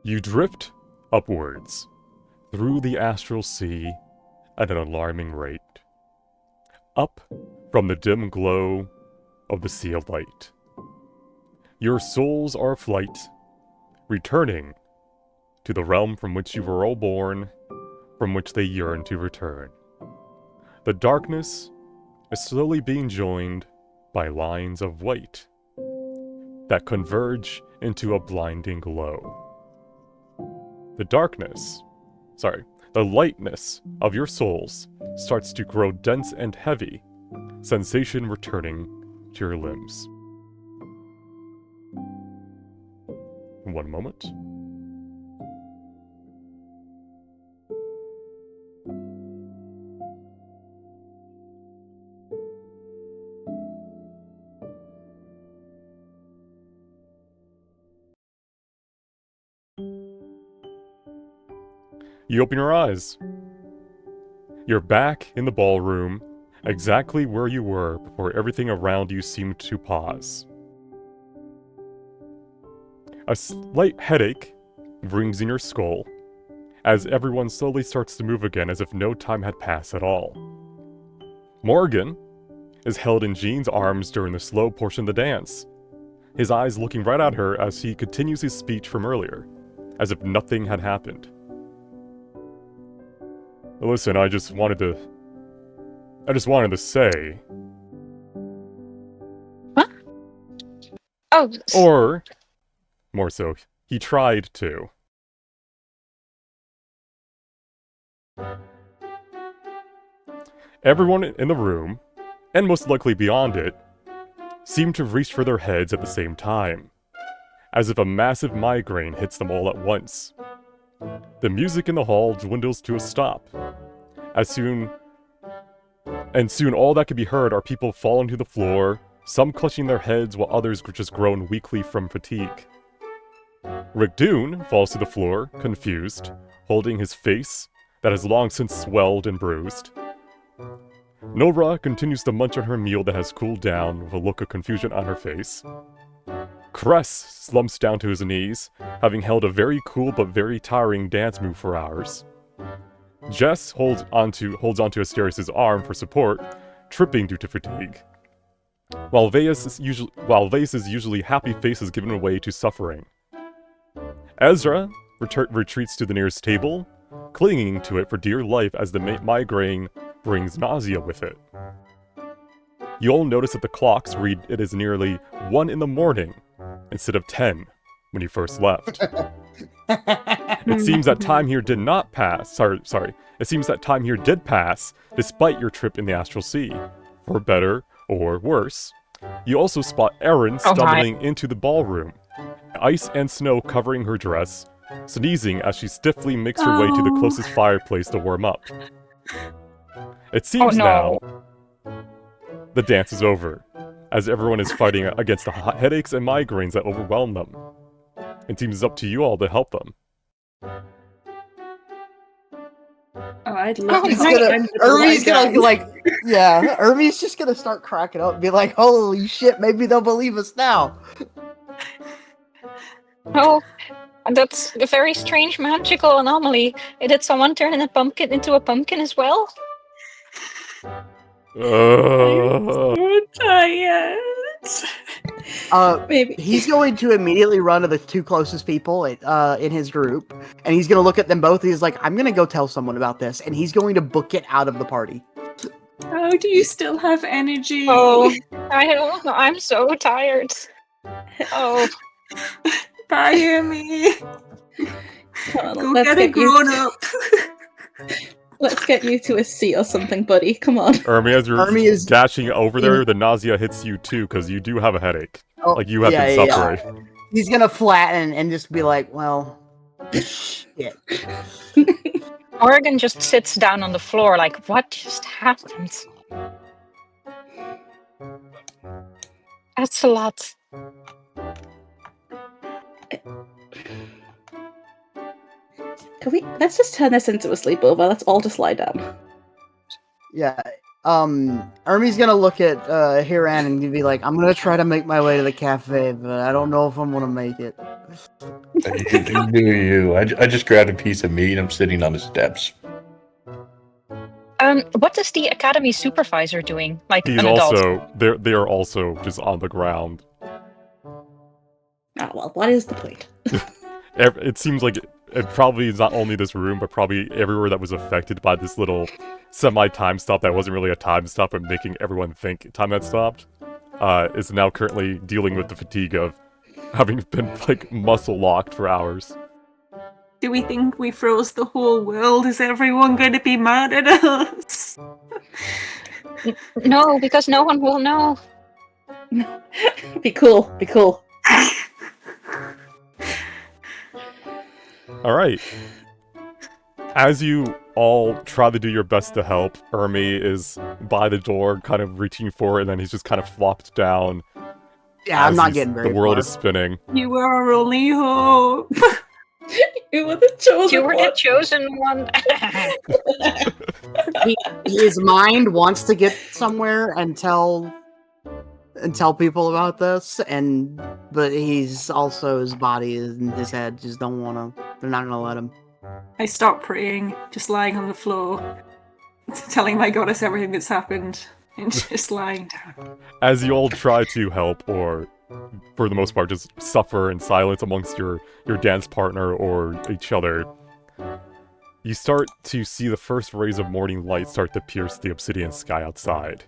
You drift upwards through the astral sea at an alarming rate. Up from the dim glow of the sea of light. Your souls are aflight, returning to the realm from which you were all born, from which they yearn to return. The darkness is slowly being joined by lines of white that converge into a blinding glow. The lightness of your souls starts to grow dense and heavy, sensation returning to your limbs. One moment. You open your eyes. You're back in the ballroom, exactly where you were before everything around you seemed to pause. A slight headache rings in your skull, as everyone slowly starts to move again as if no time had passed at all. Morgan is held in Jean's arms during the slow portion of the dance, his eyes looking right at her as he continues his speech from earlier, as if nothing had happened. Listen, I just wanted to say... What? Oh. Or, more so, he tried to. Everyone in the room, and most likely beyond it, seemed to reach for their heads at the same time, as if a massive migraine hits them all at once. The music in the hall dwindles to a stop. Soon all that can be heard are people falling to the floor, some clutching their heads while others just groan weakly from fatigue. Rick Doon falls to the floor, confused, holding his face that has long since swelled and bruised. Nora continues to munch on her meal that has cooled down with a look of confusion on her face. Cress slumps down to his knees, having held a very cool but very tiring dance move for hours. Jess holds onto Asterius' arm for support, tripping due to fatigue. While Vaeus' usually happy face is given way to suffering. Ezra retreats to the nearest table, clinging to it for dear life as the migraine brings nausea with it. You all notice that the clocks read it is nearly 1 in the morning, instead of 10, when you first left. It seems that time here did not pass, it seems that time here did pass, despite your trip in the Astral Sea. For better or worse. You also spot Erin stumbling into the ballroom, ice and snow covering her dress, sneezing as she stiffly makes her way to the closest fireplace to warm up. It seems now the dance is over, as everyone is fighting against the headaches and migraines that overwhelm them. It seems it's up to you all to help them. Oh, I'd love to help. Ermie's just gonna start cracking up and be like, holy shit, maybe they'll believe us now. Oh, that's a very strange magical anomaly. Did someone turn a pumpkin into a pumpkin as well? I'm so tired. Maybe he's going to immediately run to the 2 closest people in his group, and he's going to look at them both. He's like, I'm going to go tell someone about this, and he's going to book it out of the party. How do you still have energy? Oh, I don't know. I'm so tired. Oh. Fire me. Go get a grown up. Let's get you to a seat or something, buddy. Come on. Ermi, as you're dashing over there, the nausea hits you too, because you do have a headache. Like, you have been suffering. Yeah. He's gonna flatten and just be like, well, shit. Morgan just sits down on the floor like, what just happened? That's a lot. Let's just turn this into a sleepover. Let's all just lie down. Yeah. Ermi's gonna look at Hiran and be like, I'm gonna try to make my way to the cafe, but I don't know if I'm gonna make it. You do you. I just grabbed a piece of meat. I'm sitting on the steps. What is the academy supervisor doing? Like He's an adult? also they are also just on the ground. Ah, well, what is the point? It seems like it probably is not only this room, but probably everywhere that was affected by this little semi-time stop that wasn't really a time stop, but making everyone think time had stopped, is now currently dealing with the fatigue of having been, like, muscle-locked for hours. Do we think we froze the whole world? Is everyone going to be mad at us? No, because no one will know. Be cool. Be cool. Alright. As you all try to do your best to help, Ermi is by the door, kind of reaching for it, and then he's just kind of flopped down. Yeah, I'm as not he's- getting very The world far. is spinning. You were our only hope. You were the chosen You were one. the chosen one. His mind wants to get somewhere and tell people about this, but he's also, his body and his head just don't want to. They're not gonna let him. I stopped praying, just lying on the floor, telling my goddess everything that's happened, and just lying down. As you all try to help, or for the most part just suffer in silence amongst your dance partner or each other, you start to see the first rays of morning light start to pierce the obsidian sky outside.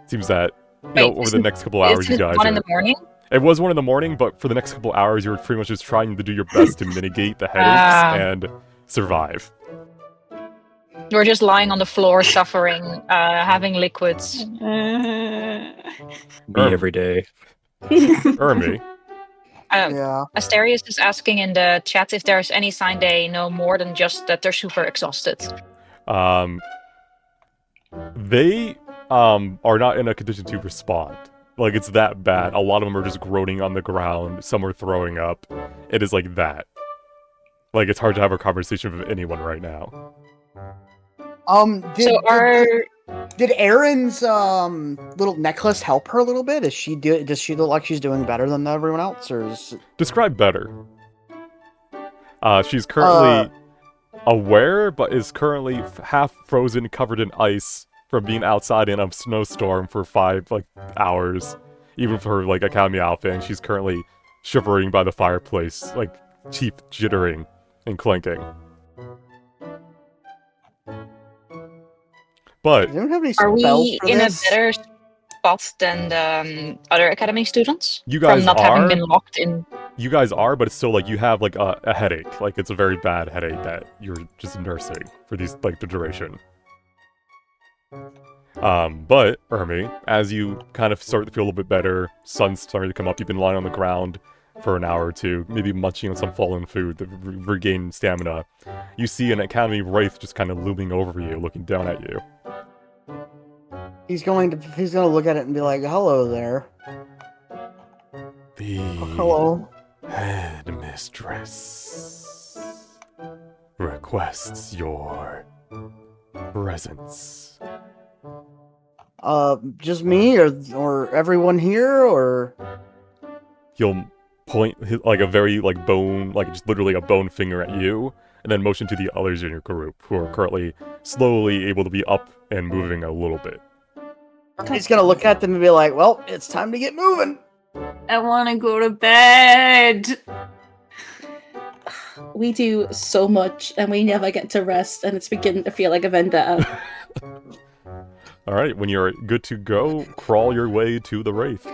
Seems that over the next couple hours, you guys 1 in the morning? It was 1 in the morning, but for the next couple hours, you were pretty much just trying to do your best to mitigate the headaches and survive. We're just lying on the floor, suffering, having liquids. Me Erm. every day. Ermi, Yeah. Asterius is asking in the chat if there's any sign they know more than just that they're super exhausted. they are not in a condition to respond. Like, it's that bad. A lot of them are just groaning on the ground. Some are throwing up. It is like that. Like, it's hard to have a conversation with anyone right now. Did Erin's little necklace help her a little bit? Does she look like she's doing better than everyone else, or is... Describe better. She's currently aware, but is currently half frozen, covered in ice from being outside in a snowstorm for 5 hours, even for her academy outfit. And she's currently shivering by the fireplace, teeth jittering and clanking. But Does anyone have any Are spells we for in this? a better spot than the other academy students? You guys from not are. having been locked in. you guys are, but it's still you have a headache. It's a very bad headache that you're just nursing for these the duration. But Ermi, as you kind of start to feel a little bit better, sun's starting to come up. You've been lying on the ground for an hour or two, maybe munching on some fallen food to regain stamina. You see an academy wraith just kind of looming over you, looking down at you. He's going to look at it and be like, "Hello there." The Hello. headmistress requests your presence. Just me or everyone here, or... He'll point a very bone, just literally a bone finger at you, and then motion to the others in your group who are currently slowly able to be up and moving a little bit. He's gonna look at them and be like, "Well, it's time to get moving." I want to go to bed. We do so much and we never get to rest, and it's beginning to feel like a vendetta. Alright, when you're good to go, crawl your way to the Wraith.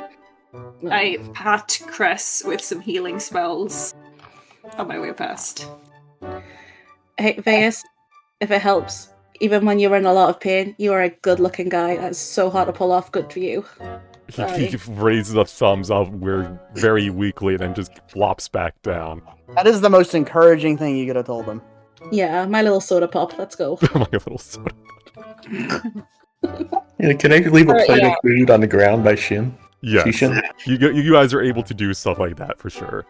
I pat Cress with some healing spells on my way past. Hey, Veus, if it helps, even when you're in a lot of pain, you are a good-looking guy. That's so hard to pull off. Good for you. He raises a thumbs up very weakly, and then just flops back down. That is the most encouraging thing you could have told him. Yeah, my little soda pop. Let's go. My little soda. Yeah, can I leave a plate of food on the ground by Shin? Yes. Shishin? You guys are able to do stuff like that, for sure.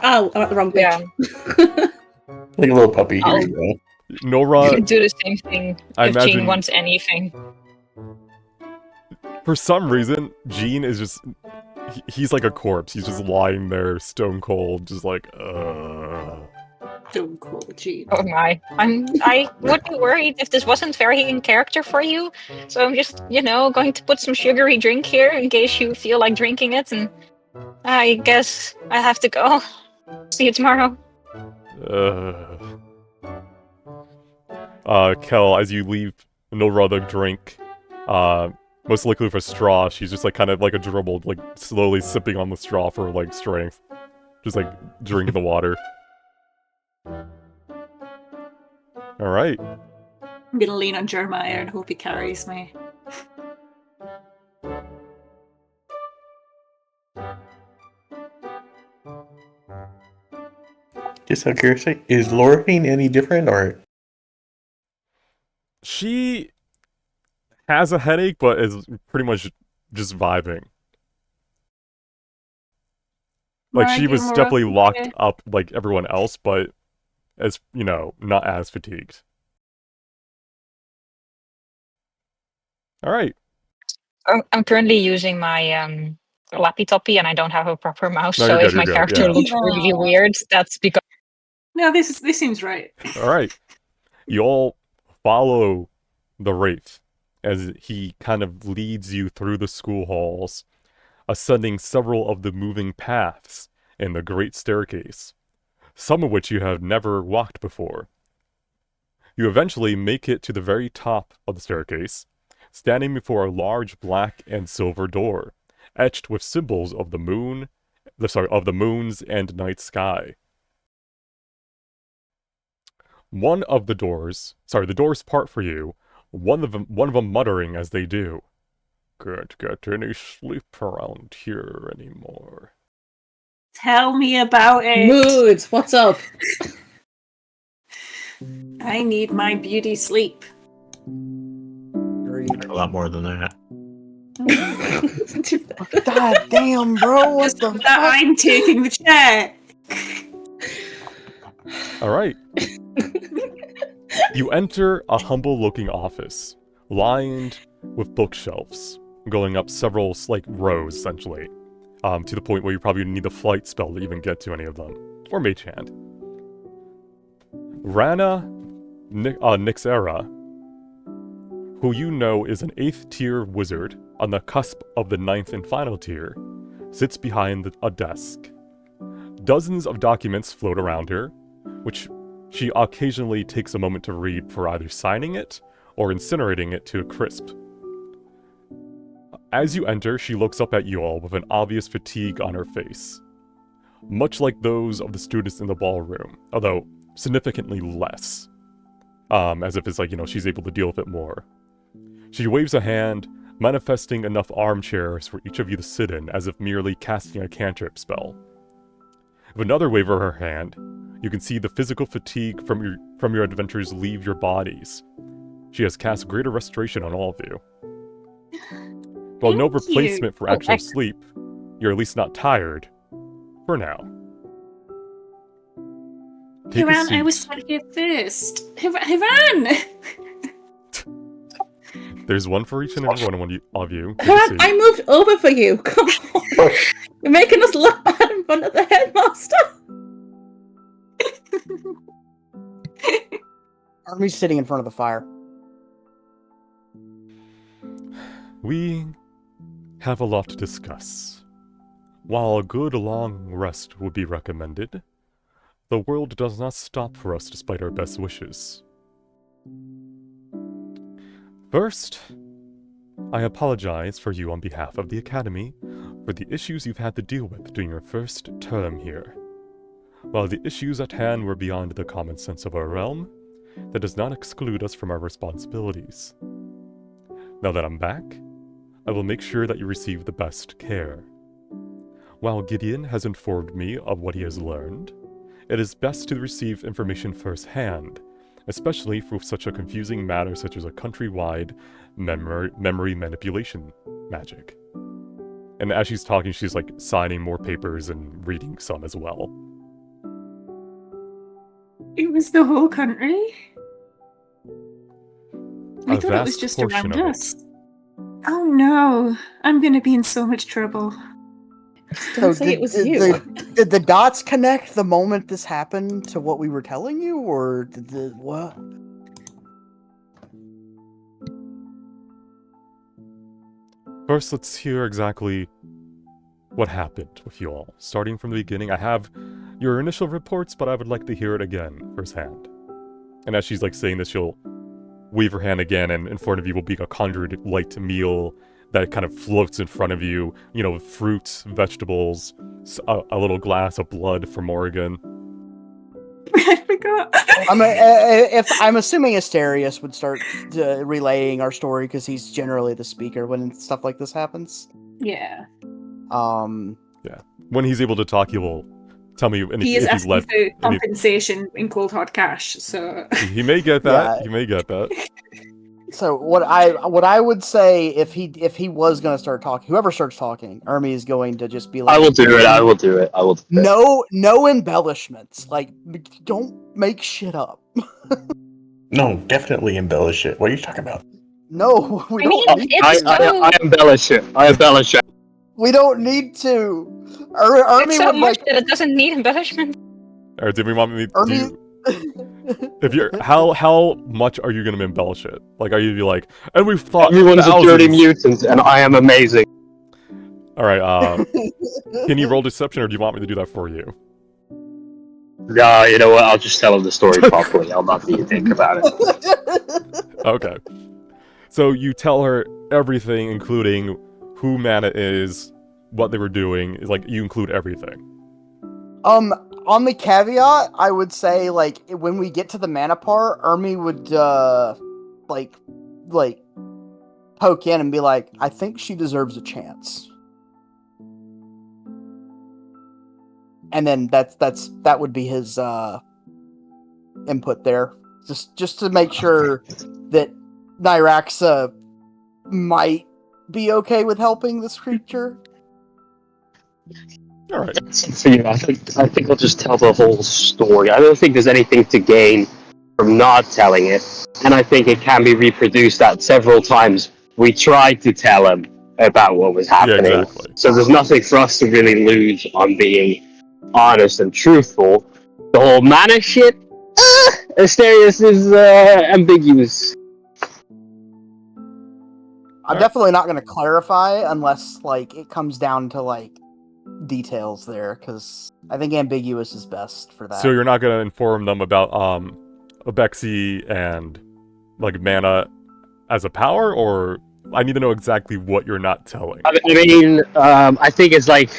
Oh, I'm at the wrong bitch. Like a little puppy. Here you go. Nora, Do the same thing I if imagine- Jean wants anything. for some reason, Jean is just he's like a corpse. He's just lying there, stone cold, just like, Don't call Gene. Oh my. I would be worried if this wasn't very in character for you. So I'm just, going to put some sugary drink here in case you feel like drinking it, and I guess I have to go. See you tomorrow. Kel, as you leave, no rather drink, most likely with a straw, she's just like kind of like a dribble, like slowly sipping on the straw for like strength. Just like drinking the water. Alright. I'm gonna lean on Jeremiah and hope he carries me. Just out of curiosity, is Lorraine any different, or She has a headache, but is pretty much just vibing. Like, Alright, she give was him a definitely rough locked idea. up like everyone else, but as, not as fatigued. Alright. I'm currently using my lappy toppy, and I don't have a proper mouse, No, so you're if good, my you're good, character yeah. looks really weird, that's because. No, this seems right. Alright. You all follow the Wraith as he kind of leads you through the school halls, ascending several of the moving paths in the Great Staircase, some of which you have never walked before. You eventually make it to the very top of the staircase, standing before a large black and silver door, etched with symbols of the moons and night sky. The doors part for you, one of them muttering as they do, "Can't get any sleep around here anymore." Tell me about it. Moods, what's up? I need my beauty sleep. A lot more than that. God damn, bro! What Just the that fuck? I'm taking the chair. Alright. You enter a humble-looking office, lined with bookshelves, going up several, rows, essentially, to the point where you probably need a flight spell to even get to any of them, or Mage Hand. Rana Nixera, who you know is an 8th tier wizard on the cusp of the 9th and final tier, sits behind a desk. Dozens of documents float around her, which she occasionally takes a moment to read for either signing it or incinerating it to a crisp. As you enter, she looks up at you all with an obvious fatigue on her face, much like those of the students in the ballroom, although significantly less. As if it's she's able to deal with it more. She waves a hand, manifesting enough armchairs for each of you to sit in, as if merely casting a cantrip spell. With another wave of her hand, you can see the physical fatigue from your adventures leave your bodies. She has cast greater restoration on all of you. While no Thank you. replacement for actual sleep, you're at least not tired. For now. Take a Hiran, I was seat. sat here first. Hiran! There's one for each and every one of you. Take a Crap, seat. I moved over for you. Come on. You're making us look bad in front of the headmaster. Army's sitting in front of the fire. We have a lot to discuss. While a good long rest would be recommended, the world does not stop for us despite our best wishes. First, I apologize for you on behalf of the Academy for the issues you've had to deal with during your first term here. While the issues at hand were beyond the common sense of our realm, that does not exclude us from our responsibilities. Now that I'm back, I will make sure that you receive the best care. While Gideon has informed me of what he has learned, it is best to receive information firsthand, especially for such a confusing matter such as a countrywide memory manipulation magic. And as she's talking, she's signing more papers and reading some as well. It was the whole country? I A thought it was vast just portion around of it. us. Oh no, I'm gonna be in so much trouble. Don't say it was you. Did the dots connect the moment this happened to what we were telling you, or did the what? First, let's hear exactly what happened with you all. Starting from the beginning, I have your initial reports, but I would like to hear it again firsthand. And as she's like saying this, she'll wave her hand again, and in front of you will be a conjured light meal that kind of floats in front of you. You know, fruits, vegetables, a little glass of blood from Morrigan. I forgot. I'm assuming Asterius would start relaying our story because he's generally the speaker when stuff like this happens. Yeah. When he's able to talk, he will tell me He is if he's asking left. for compensation in cold hard cash, so He may get that. Yeah. He may get that. So what I would say if he was going to start talking, whoever starts talking, Ermi is going to just be like, I will do it. I will do it. I will do it. No embellishments. Like, don't make shit up. No, definitely embellish it. What are you talking about? No, we I mean, don't need it's to. I embellish it. I embellish it. We don't need to. Ermi It's so would much like. that it doesn't need embellishment. Or did we want me to Ermi. if you're how much are you gonna embellish it? Like, are you be like, and we've thought Everyone's a dirty thousands. mutant, and I am amazing. All right. Can you roll deception, or do you want me to do that for you? Nah, you know what? I'll just tell him the story properly. I'll not need to think about it. Okay. So you tell her everything, including who Mana is, what they were doing. Like, you include everything. On the caveat, I would say, like, when we get to the mana part, Ermi would, like, poke in and be like, I think she deserves a chance. And then that would be his, input there. Just to make sure that Nyraxa might be okay with helping this creature. All right. For you, I think I'll just tell the whole story. I don't think there's anything to gain from not telling it, and I think it can be reproduced at several times. We tried to tell him about what was happening, Yeah, exactly. so there's nothing for us to really lose on being honest and truthful. The whole mana shit, Asterius is ambiguous. I'm definitely not going to clarify unless, like, it comes down to, like, details there, because I think ambiguous is best for that. So you're not gonna inform them about Abexi and like mana as a power, or I need to know exactly what you're not telling. I mean, I think it's like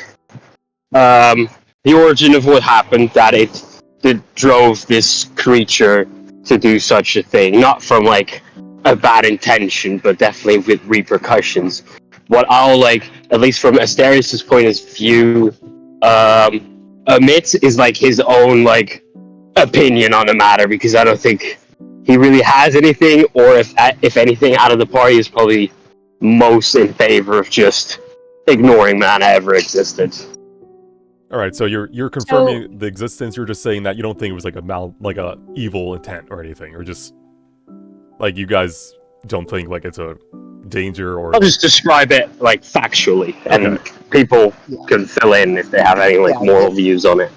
the origin of what happened, that it drove this creature to do such a thing, not from like a bad intention, but definitely with repercussions. What I'll like, at least from Asterius' point of view, omit is like his own like opinion on the matter, because I don't think he really has anything, or if anything, out of the party is probably most in favor of just ignoring mana ever existed. All right, so you're confirming the existence. You're just saying that you don't think it was like a evil intent or anything, or just like you guys don't think like it's a danger, or I'll just describe it like factually, and Okay. people can fill in if they have any like moral views on it.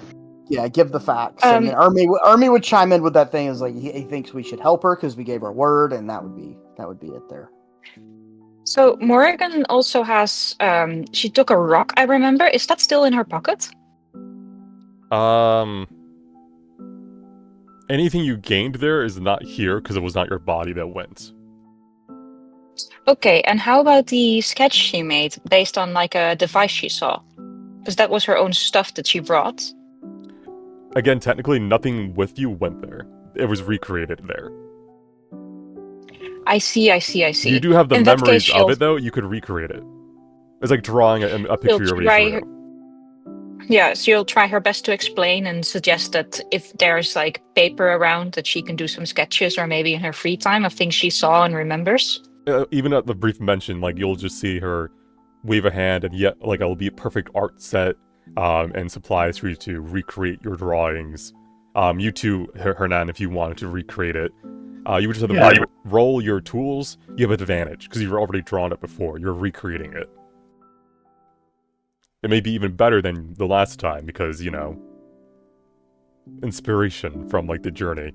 Yeah, give the facts. And then Ermi would chime in with that thing is like he thinks we should help her because we gave her word, and that would be it there. So Morrigan also has she took a rock, I remember. Is that still in her pocket? anything you gained there is not here because it was not your body that went. Okay, and how about the sketch she made based on like a device she saw? Because that was her own stuff that she brought. Again, technically nothing with you went there. It was recreated there. I see. You do have the In that memories case, of it though, you could recreate it. It's like drawing a picture She'll of try it. Yeah, she'll try her best to explain and suggest that if there's like paper around that she can do some sketches, or maybe in her free time of things she saw and remembers. Even at the brief mention, like you'll just see her wave a hand, and yet like it'll be a perfect art set and supplies for you to recreate your drawings. You too, Hernan, if you wanted to recreate it, you would just have to roll your tools. You have an advantage because you've already drawn it before. You're recreating it. It may be even better than the last time because, you know, inspiration from, like, the journey.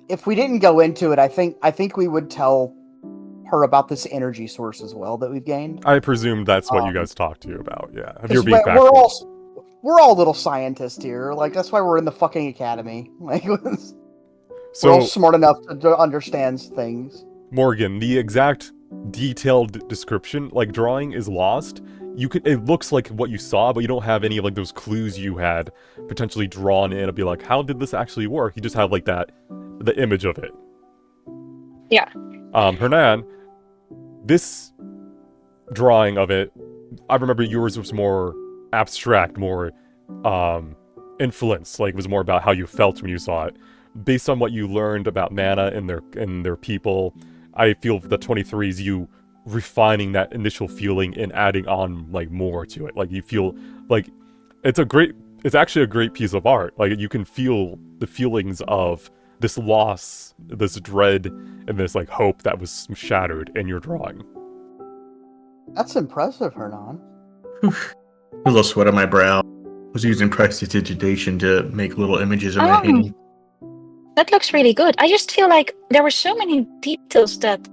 If we didn't go into it, I think we would tell her about this energy source as well that we've gained. I presumed that's what you guys talked to you about, yeah. If you're 'Cause being we're factual. we're all little scientists here. Like, that's why we're in the fucking academy. Like, we're all So, smart enough to understand things. Morgan, the exact detailed description, like, drawing is lost. It looks like what you saw, but you don't have any of, like, those clues you had potentially drawn in and be like, how did this actually work? You just have, like, the image of it. Yeah. Hernan, this drawing of it, I remember yours was more abstract, more influence, like, it was more about how you felt when you saw it. Based on what you learned about mana and their people, I feel the 23's you refining that initial feeling and adding on, like, more to it. Like, you feel like it's actually a great piece of art. Like, you can feel the feelings of this loss, this dread, and this, like, hope that was shattered in your drawing. That's impressive, Hernan. A little sweat on my brow. I was using prestidigitation to make little images in my hand. That looks really good. I just feel like there were so many details that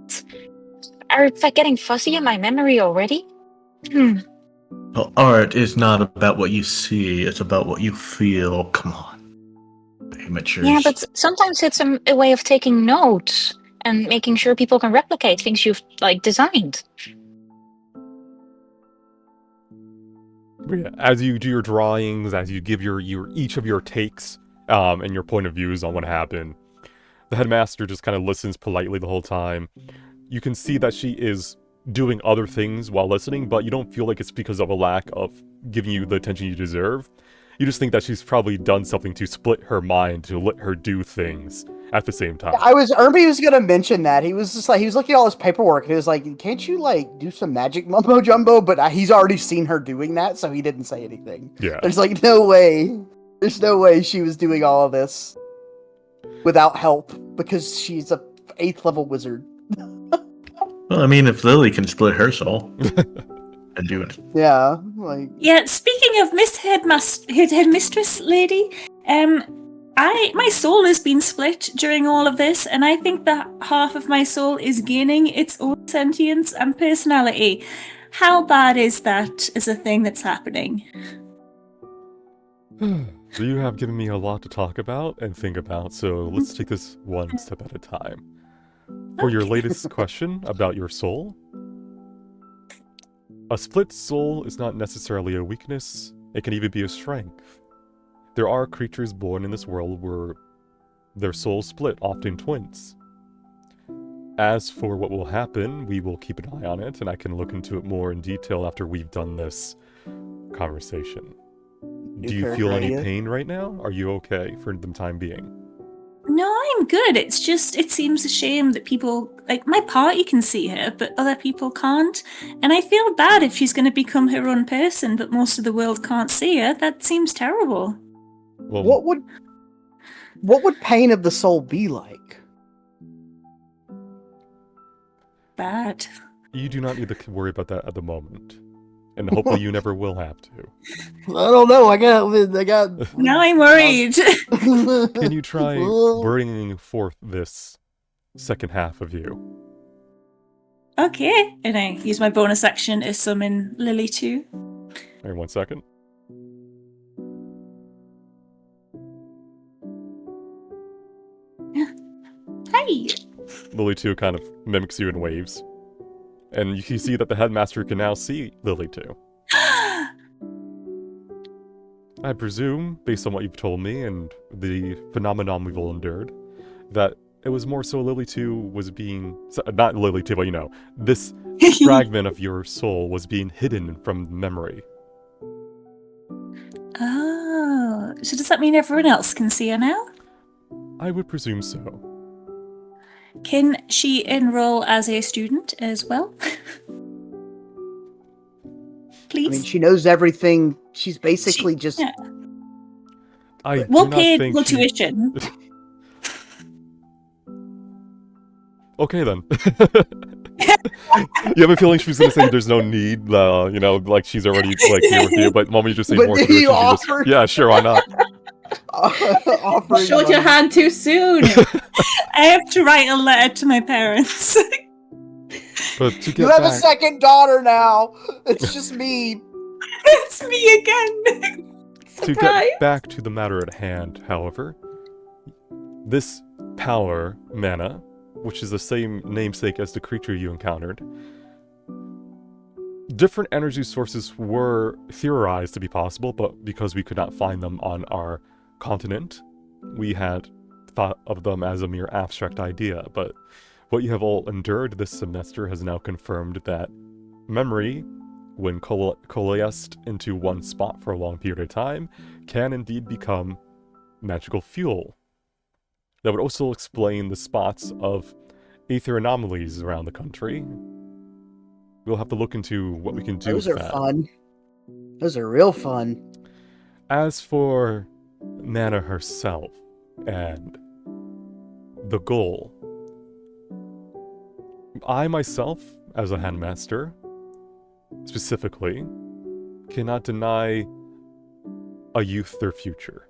are, like, getting fuzzy in my memory already. Well, art is not about what you see, it's about what you feel. Come on. Amateurs. Yeah, but sometimes it's a way of taking notes and making sure people can replicate things you've, like, designed. But yeah, as you do your drawings, as you give your each of your takes and your point of views on what happened, the headmaster just kind of listens politely the whole time. You can see that she is doing other things while listening, but you don't feel like it's because of a lack of giving you the attention you deserve. You just think that she's probably done something to split her mind, to let her do things at the same time. Irby was gonna mention that. He was just like, he was looking at all his paperwork, and he was like, can't you, like, do some magic mumbo jumbo? But he's already seen her doing that, so he didn't say anything. Yeah. There's, like, no way. There's no way she was doing all of this without help, because she's a 8th level wizard. Well, I mean, if Lily can split her soul and do it. Yeah, like... Yeah, speaking of headmistress lady, my soul has been split during all of this, and I think that half of my soul is gaining its own sentience and personality. How bad is that as a thing that's happening? So you have given me a lot to talk about and think about, so let's take this one step at a time. For your latest question about your soul, a split soul is not necessarily a weakness, it can even be a strength. There are creatures born in this world where their souls split, often twins. As for what will happen, we will keep an eye on it, and I can look into it more in detail after we've done this conversation. Do you feel any pain right now? Are you okay for the time being? No, I'm good. It's just, it seems a shame that people, like, my party can see her, but other people can't. And I feel bad if she's going to become her own person, but most of the world can't see her. That seems terrible. Well, what would pain of the soul be like? Bad. you do not need to worry about that at the moment. And hopefully you never will have to. I don't know, I got... Now I'm worried. Can you try bringing forth this second half of you? Okay. And I use my bonus action to summon Lily too. Alright, 1 second. Hi. Lily 2 kind of mimics you in waves. And you can see that the headmaster can now see Lily 2. I presume, based on what you've told me and the phenomenon we've all endured, that it was more so Lily 2 was being... Not Lily 2, but you know, this fragment of your soul was being hidden from memory. Oh, so does that mean everyone else can see her now? I would presume so. Can she enroll as a student as well? Please? I mean, she knows everything. She's basically just... Yeah. We'll pay full tuition. Okay then. You have a feeling she's gonna say there's no need, like she's already like here with you, but mommy just say But more did to you it. offer? Yeah, sure, why not? Offering Showed your money. hand too soon. I have to write a letter to my parents. But to You get have a back, second daughter now. It's just me. It's me again. to get back to the matter at hand, however, this power, mana, which is the same namesake as the creature you encountered, different energy sources were theorized to be possible, but because we could not find them on our continent, we had thought of them as a mere abstract idea. But what you have all endured this semester has now confirmed that memory, when coalesced into one spot for a long period of time, can indeed become magical fuel. That would also explain the spots of aether anomalies around the country. We'll have to look into what we can do Those with are that. fun. Those are real fun. As for Nana herself and the goal, I myself, as a handmaster, specifically, cannot deny a youth their future.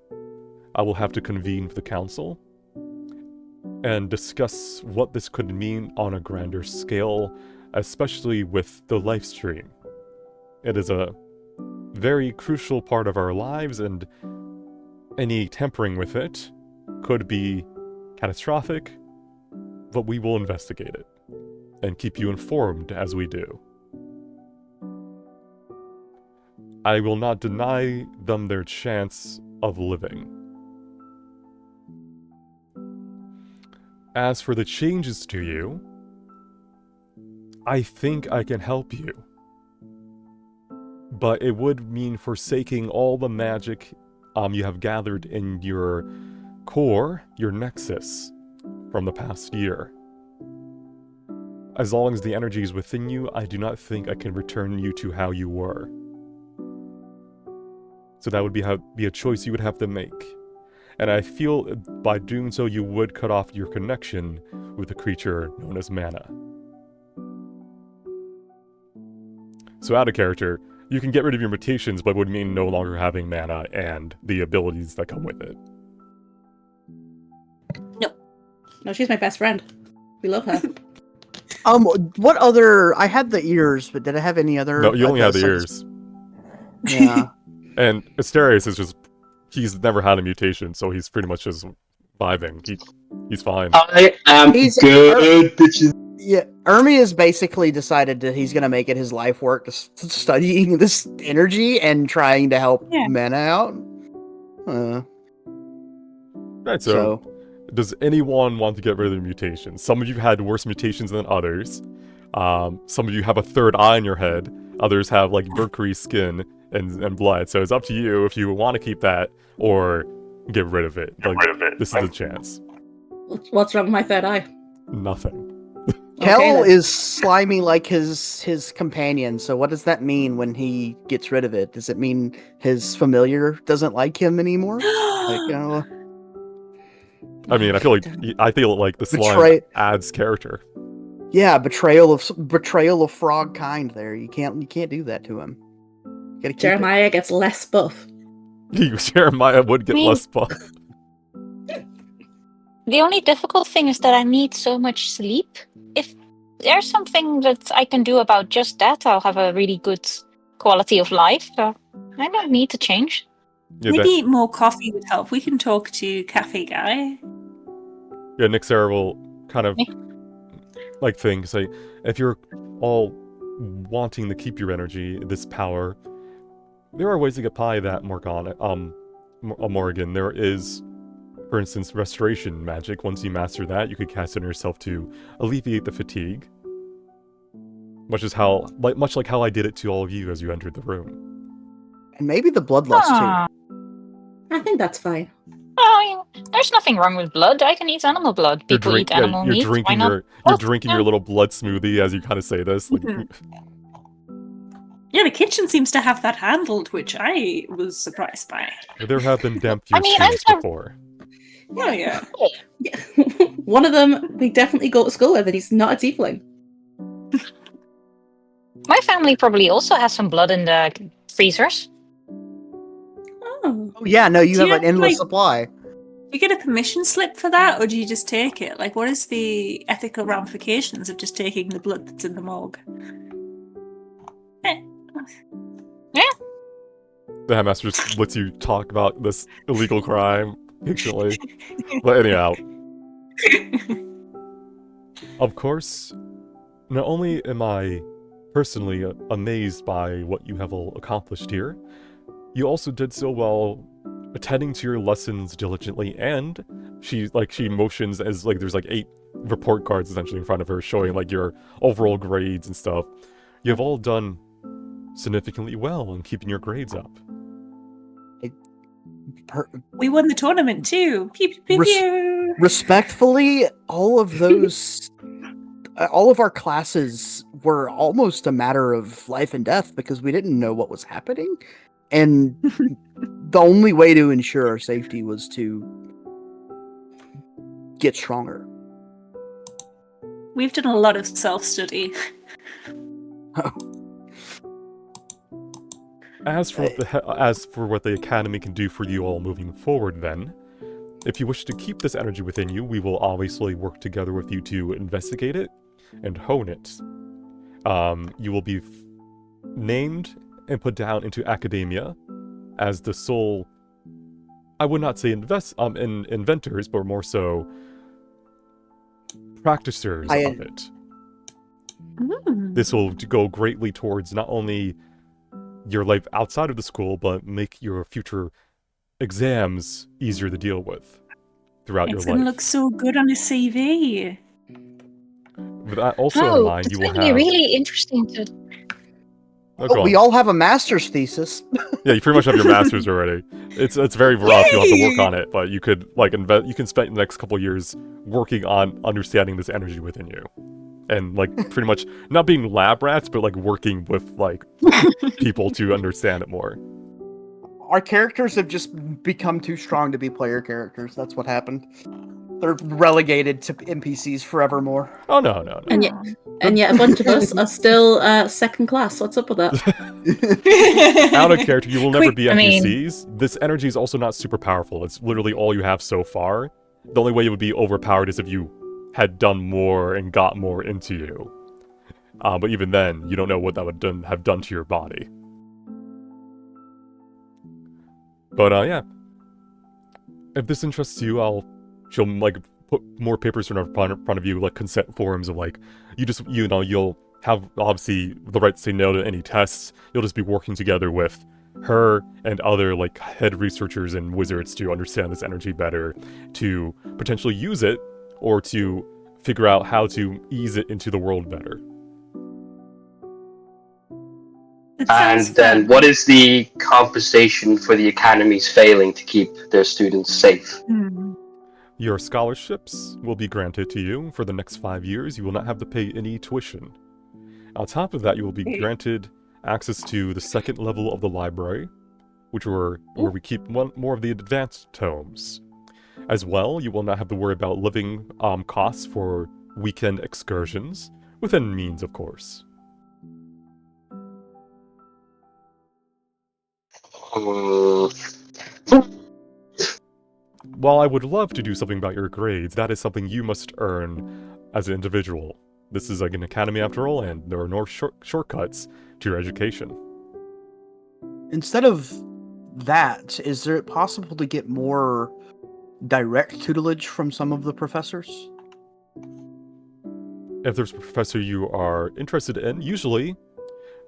I will have to convene with the council and discuss what this could mean on a grander scale, especially with the live stream. It is a very crucial part of our lives, and any tampering with it could be catastrophic, but we will investigate it and keep you informed as we do. I will not deny them their chance of living. As for the changes to you, I think I can help you. But it would mean forsaking all the magic you have gathered in your core, your nexus, from the past year. As long as the energy is within you, I do not think I can return you to how you were. So that would be a choice you would have to make. And I feel by doing so, you would cut off your connection with the creature known as mana. So out of character, you can get rid of your mutations, but it would mean no longer having mana and the abilities that come with it. No, she's my best friend. We love her. What other? I had the ears, but did I have any other? No, you only have the ears. Yeah. And Asterius is just, he's never had a mutation, so he's pretty much just vibing. He's fine. I am good, bitches. Yeah, Ermi has basically decided that he's going to make it his life work studying this energy and trying to help Mana out. Right, so does anyone want to get rid of their mutations? Some of you had worse mutations than others. Some of you have a third eye in your head. Others have like mercury skin and blood. So it's up to you if you want to keep that or get rid of it. This is the chance. What's wrong with my third eye? Nothing. Kel is slimy like his companion, so what does that mean when he gets rid of it? Does it mean his familiar doesn't like him anymore? I mean, I feel like the slime adds character. Yeah, betrayal of frog kind. There, you can't do that to him. Jeremiah gets less buff. Jeremiah would get less buff. The only difficult thing is that I need so much sleep. If there's something that I can do about just that, I'll have a really good quality of life. So I don't need to change. Yeah, maybe more coffee would help. We can talk to Cafe Guy. Yeah, Nick Sarah will kind of like say, if you're all wanting to keep your energy, this power, there are ways to get by that, Morgan. There is, for instance, restoration magic. Once you master that, you could cast it on yourself to alleviate the fatigue. Much like how I did it to all of you as you entered the room. And maybe the bloodlust too. I think that's fine. Oh, there's nothing wrong with blood. I can eat animal blood. People eat animal meat. Why not? You're drinking your little blood smoothie as you kind of say this. Like, yeah, the kitchen seems to have that handled, which I was surprised by. There have been damp fused before. Oh, yeah. One of them we definitely go to school with, and he's not a tiefling. My family probably also has some blood in the freezers. Oh. Oh yeah, no, you Do have you an have, endless like- supply. Do you get a permission slip for that, or do you just take it? Like, what is the ethical ramifications of just taking the blood that's in the morgue? The headmaster just lets you talk about this illegal crime patiently. But anyhow, of course, not only am I personally amazed by what you have all accomplished here, you also did so well attending to your lessons diligently, and she motions as like there's like 8 report cards essentially in front of her showing like your overall grades and stuff. You have all done significantly well in keeping your grades up. We won the tournament too. Pew, pew, pew, pew. Respectfully, all of those, all of our classes were almost a matter of life and death because we didn't know what was happening, and the only way to ensure our safety was to get stronger. We've done a lot of self-study. As for what the Academy can do for you all moving forward, then, if you wish to keep this energy within you, we will obviously work together with you to investigate it and hone it. You will be named and put down into academia as the sole, I would not say inventors, but more so practicers of it. This will go greatly towards not only your life outside of the school, but make your future exams easier to deal with throughout your It's life. gonna look so good on the CV. With that also in mind, it's you will going to be have... really interesting to. go We on. all have a master's thesis. Yeah, you pretty much have your master's already. It's very rough. You'll have to work on it, but you could you can spend the next couple of years working on understanding this energy within you, and like pretty much not being lab rats, but like working with like people to understand it more. Our characters have just become too strong to be player characters. That's what happened. They're relegated to NPCs forevermore. Oh no. And yet a bunch of us are still second class. What's up with that? Out of character, you will never Quick, be I mean- NPCs. This energy is also not super powerful. It's literally all you have so far. The only way it would be overpowered is if you had done more and got more into you. But even then, you don't know what that would have done to your body. But yeah, if this interests you, she'll like put more papers in front of you, like consent forms of like you'll have obviously the right to say no to any tests. You'll just be working together with her and other like head researchers and wizards to understand this energy better, to potentially use it or to figure out how to ease it into the world better. It And sounds then fun. what is the compensation for the academies failing to keep their students safe? Your scholarships will be granted to you for the next 5 years. You will not have to pay any tuition. On top of that, you will be granted access to the second level of the library, where we keep more of the advanced tomes. As well, you will not have to worry about living costs for weekend excursions, within means, of course. While I would love to do something about your grades, that is something you must earn as an individual. This is like an academy after all, and there are no shortcuts to your education. Instead of that, is it possible to get more direct tutelage from some of the professors? If there's a professor you are interested in, usually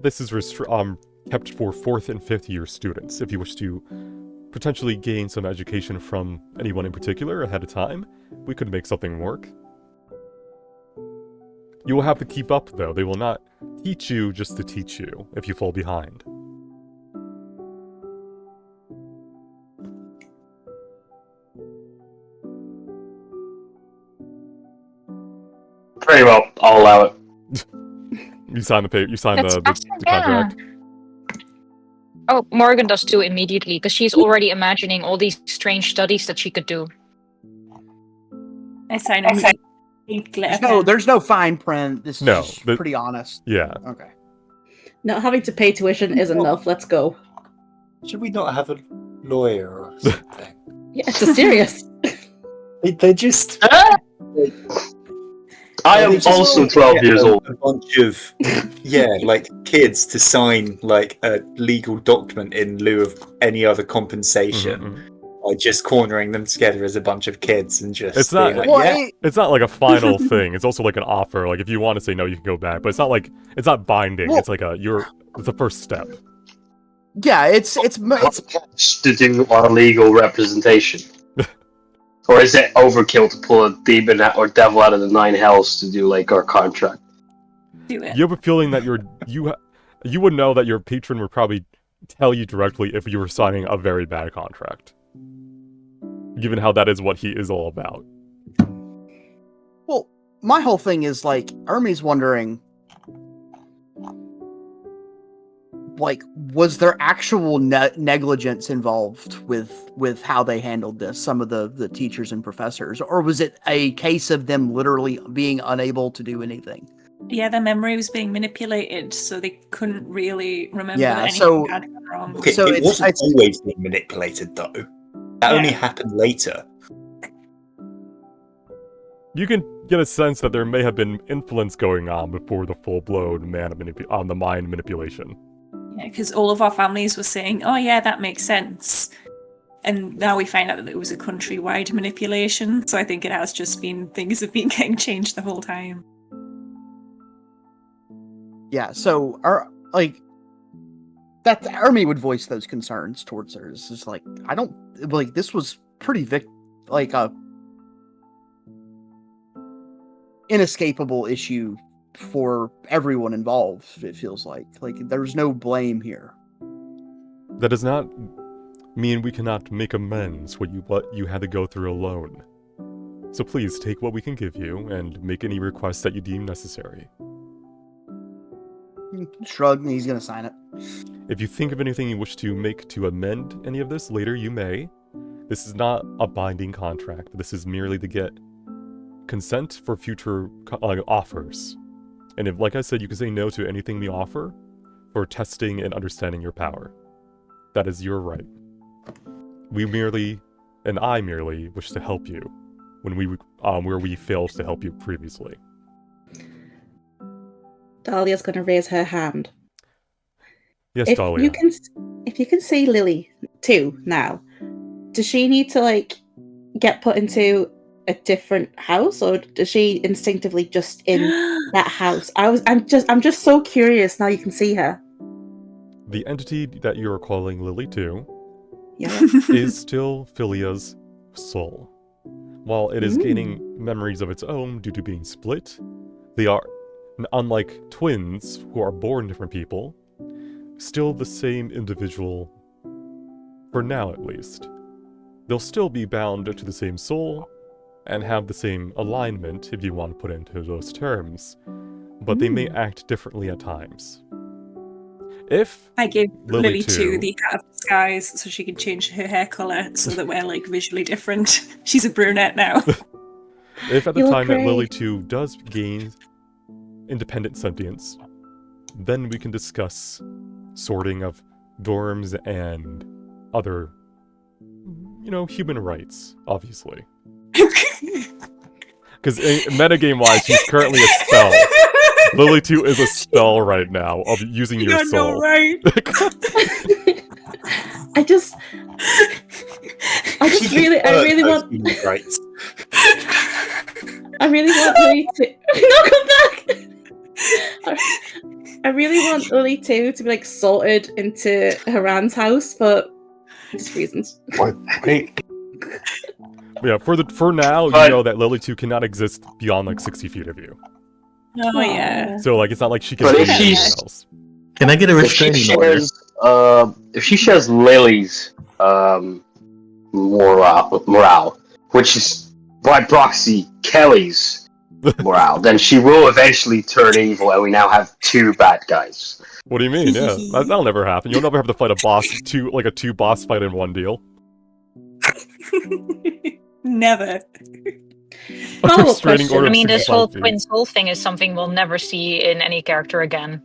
this is kept for 4th and 5th year students. If you wish to potentially gain some education from anyone in particular ahead of time, we could make something work. You will have to keep up, though. They will not teach you just to teach you if you fall behind. Very well, I'll allow it. You sign the paper. You sign That's the awesome, contract. Oh, Morgan does too immediately, because she's already imagining all these strange studies that she could do. I sign a pink glitter pen. There's no fine print. This is No, just pretty honest. Yeah. Okay. Not having to pay tuition is enough. Let's go. Should we not have a lawyer or something? Yeah, it's serious. They just. I am also 12 years old. A bunch of like kids to sign like a legal document in lieu of any other compensation. By just cornering them together as a bunch of kids and just It's not. like, It's not like a final thing. It's also like an offer. Like if you want to say no, you can go back. But it's not like it's not binding. Well- it's like it's a first step. Yeah, it's To do our legal representation. Or is it overkill to pull a demon or devil out of the 9 hells to do like our contract? Do it. You have a feeling that you would know that your patron would probably tell you directly if you were signing a very bad contract. Given how that is what he is all about. Well, my whole thing is like Ermi's wondering, like, was there actual negligence involved with how they handled this? Some of the teachers and professors, or was it a case of them literally being unable to do anything? Yeah, their memory was being manipulated, so they couldn't really remember Yeah, that anything so- had gone wrong. Okay, So it it's- wasn't it's- always being manipulated though. That only Yeah. happened later. You can get a sense that there may have been influence going on before the full-blown the mind manipulation. Yeah, because all of our families were saying, "Oh yeah, that makes sense," and now we find out that it was a countrywide manipulation. So I think it has just been things have been getting changed the whole time. Yeah, so that Ermi would voice those concerns towards her. It's just like I don't like this was pretty inescapable issue for everyone involved. It feels like there's no blame here. That does not mean we cannot make amends for what you had to go through alone. So please take what we can give you and make any requests that you deem necessary. Shrug, and he's gonna sign it. If you think of anything you wish to make to amend any of this later, you may. This is not a binding contract. This is merely to get consent for future offers. And if, like I said, you can say no to anything we offer for testing and understanding your power. That is your right. I merely wish to help you when where we failed to help you previously. Dahlia's going to raise her hand. Yes, If Dahlia. if you can see Lily too now, does she need to get put into a different house, or does she instinctively just in that house? I'm just so curious now you can see her. The entity that you are calling Lily to Yeah. is still Philia's soul. While it is gaining memories of its own due to being split, they are, unlike twins who are born different people, still the same individual, for now at least. They'll still be bound to the same soul, and have the same alignment, if you want to put it into those terms, but they may act differently at times. If I gave Lily Lily too. 2 the hat of disguise so she can change her hair colour so that we're visually different. She's a brunette now. If at the You look time that Lily great. 2 does gain independent sentience, then we can discuss sorting of dorms and other, human rights, obviously. Because metagame-wise, she's currently a spell. Lily 2 is a spell right now of using your You're soul. not right. I really want rights. I really want Lily to no come back. I really want Lily to be sorted into Haran's house for just reasons. Wait. Yeah, for now, But- you know that Lily 2 cannot exist beyond 60 feet of you. Oh yeah. So it's not like she can But do if anything she's- else. Can I get a If she restraining order? shares Lily's morale, which is by proxy Kelly's morale, then she will eventually turn evil, and we now have 2 bad guys. What do you mean? Yeah, that'll never happen. You'll never have to fight a two boss fight in one deal. Never. Follow-up restraining question. order I of mean, this 65 whole feet. twin soul thing is something we'll never see in any character again.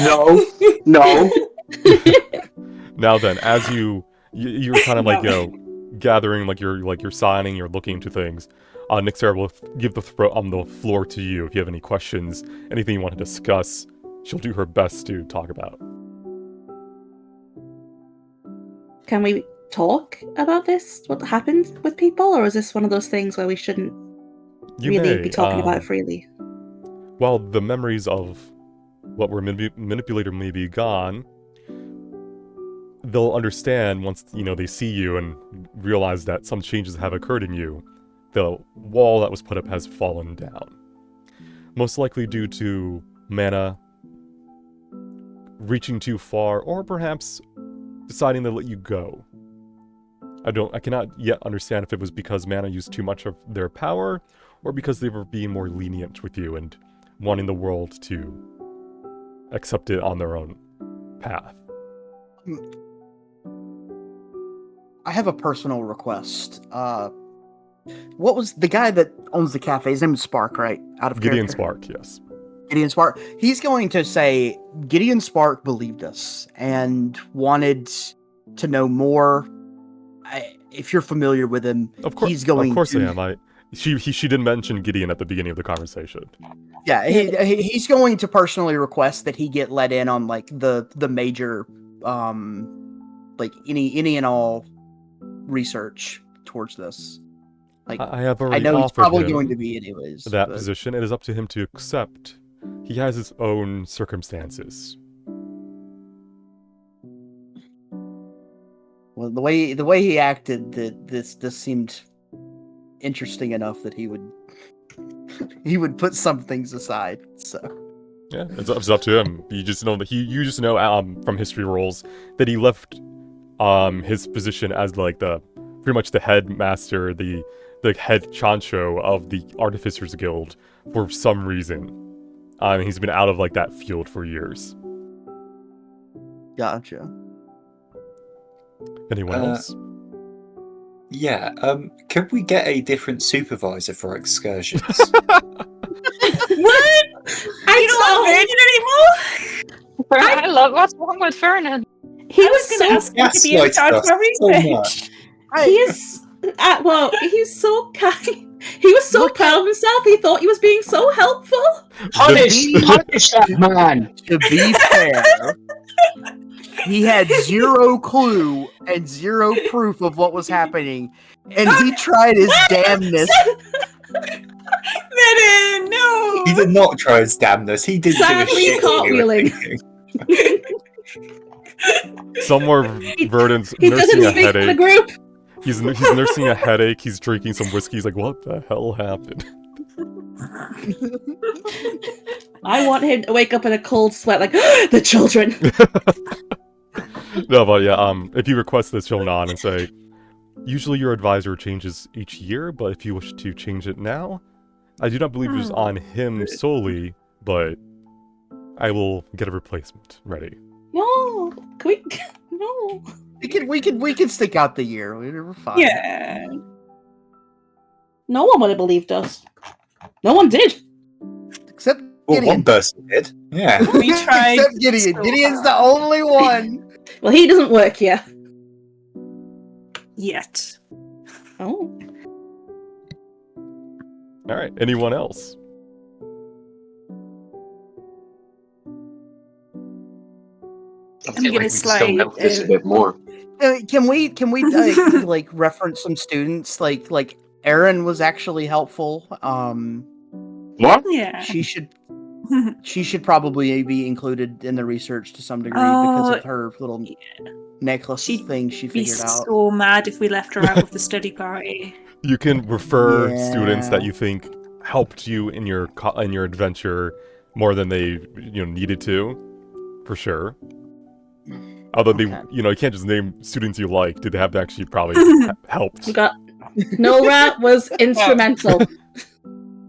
No. Now then, as you're kind of like, gathering, like you're signing, you're looking into things. Nixera will give the floor to you if you have any questions, anything you want to discuss. She'll do her best to talk about. Can we talk about this? What happened with people, or is this one of those things where we shouldn't You really may, be talking about it freely? While the memories of what were manipulated may be gone, they'll understand once they see you and realize that some changes have occurred in you. The wall that was put up has fallen down, most likely due to mana reaching too far, or perhaps deciding to let you go. I cannot yet understand if it was because mana used too much of their power, or because they were being more lenient with you and wanting the world to accept it on their own path. I have a personal request. What was the guy that owns the cafe? His name is Spark, right? Out of Gideon character. Spark, yes. Gideon Spark. He's going to say Gideon Spark believed us and wanted to know more. If you're familiar with him, Of course, he's going. Of course, to, I am. She did mention Gideon at the beginning of the conversation. Yeah, he's going to personally request that he get let in on like the major, like any and all research towards this. Like I have already I know he's offered probably him going to be anyways. that but- position. It is up to him to accept. He has his own circumstances. Well, the way he acted, that this seemed interesting enough that he would put some things aside. So Yeah, it's up to him. You just know from history rolls that he left his position as like pretty much the headmaster, the head chancho of the Artificers Guild for some reason. He's been out of like that field for years. gotcha. Anyone else? Yeah, could we get a different supervisor for excursions? What? You don't want Vernon anymore? I love what's wrong with Vernon. He I was was going to so ask him to be in gaslights charge us of our so research. much. he is he's so kind. He was so proud of himself. He thought he was being so helpful. Punish that man. To be fair, he had zero clue and zero proof of what was happening, and he tried his damnness. Vernon, no! He did not try his damnness. He didn't do a Sadly shit. what we were cartwheeling. thinking. Somewhere Verdon's He nursing doesn't a speak for the headache. group. He's nursing a headache. He's drinking some whiskey. He's like, what the hell happened? I want him to wake up in a cold sweat, like the children. No, but yeah, if you request this, he'll nod and say, usually your advisor changes each year, but if you wish to change it now, I do not believe it was on him solely, but I will get a replacement ready. No, can we? No. We can stick out the year. We're fine. Yeah. No one would have believed us. No one did. Except Well, Gideon. one person did. Yeah. We tried. Except Gideon. so Gideon's the hard. only one. Well, he doesn't work here. Yet. Oh. All right, anyone else? I I'm feel gonna like we slide, still milk this a bit more. Can we like reference some students? Like Erin was actually helpful. What? Yeah. She should probably be included in the research to some degree because Oh, of her little necklace She'd thing she Be figured out. so mad if we left her out of the study party. You can refer students that Yeah. you think helped you in your adventure more than they needed to, for sure. Although they, Okay. you can't just name students you like. Did they have to actually probably helped? We got Nora was instrumental.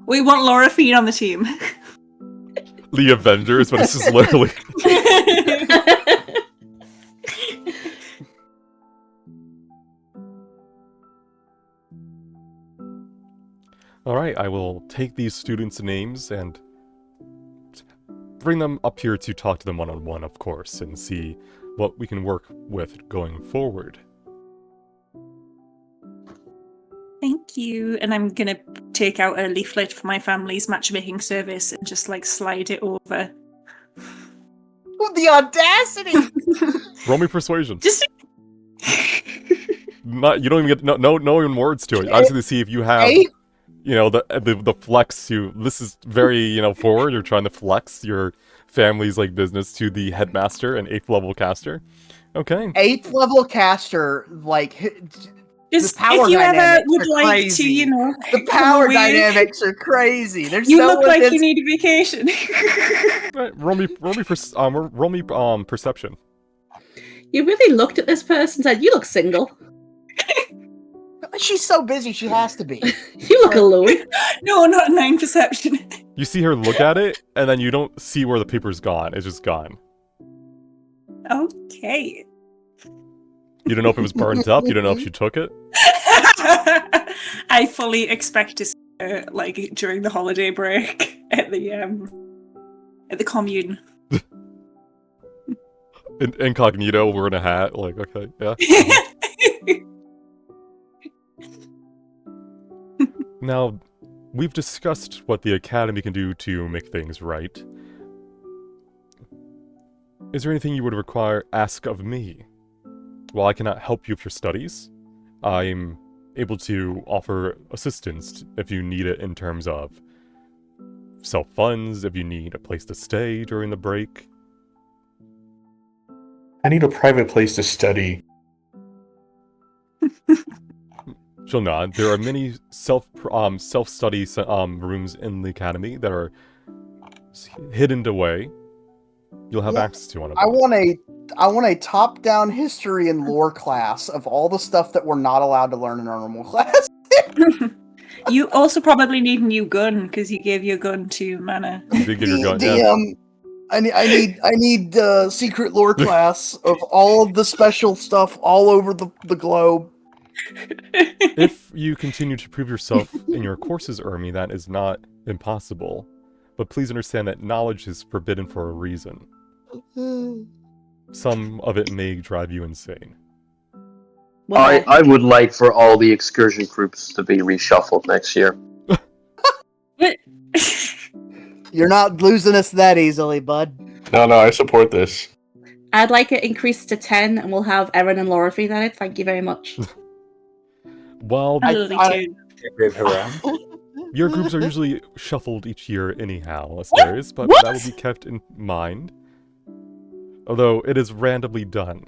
We want Laura Feed on the team. The Avengers, but it's just literally. Alright, I will take these students' names and bring them up here to talk to them one-on-one, of course, and see what we can work with going forward. Thank you. And I'm gonna take out a leaflet for my family's matchmaking service and just like slide it over. The audacity! Roll me persuasion. Just Not, you don't even get no even words to it. I was going to see if you have, Eight? you know, the flex. This is very forward. You're trying to flex your family's like business to the headmaster and 8th level caster. Okay. 8th level caster, like just power if you ever dynamics would are like crazy. to, you know, the come power away, dynamics are crazy. There's You no look one like that's you need a vacation. Right, roll me perception. You really looked at this person and said, "You look single. She's so busy, she has to be. You look alone." No, not 9 perception. You see her look at it, and then you don't see where the paper's gone. It's just gone. Okay. You don't know if it was burnt up. You don't know if she took it. I fully expect to see her like during the holiday break at the commune. Incognito, wearing a hat. Like, okay, yeah. Now, we've discussed what the Academy can do to make things right. Is there anything you would ask of me? While I cannot help you with your studies, I'm able to offer assistance if you need it in terms of self-funds, if you need a place to stay during the break. I need a private place to study. She'll nod. There are many self-study rooms in the academy that are hidden away. You'll have access to one of them. I want a top-down history and lore class of all the stuff that we're not allowed to learn in our normal class. You also probably need a new gun because you gave your gun to Mana. You did give your gun, yeah. I need secret lore class of all of the special stuff all over the globe. If you continue to prove yourself in your courses, Ermi, that is not impossible. But please understand that knowledge is forbidden for a reason. Some of it may drive you insane. Well, I would like for all the excursion groups to be reshuffled next year. You're not losing us that easily, bud. No, I support this. I'd like it increased to 10, and we'll have Erin and Laura feed on it. Thank you very much. Well, Get rid of Haran. your groups are usually shuffled each year anyhow, Asterius, but that will be kept in mind. Although it is randomly done.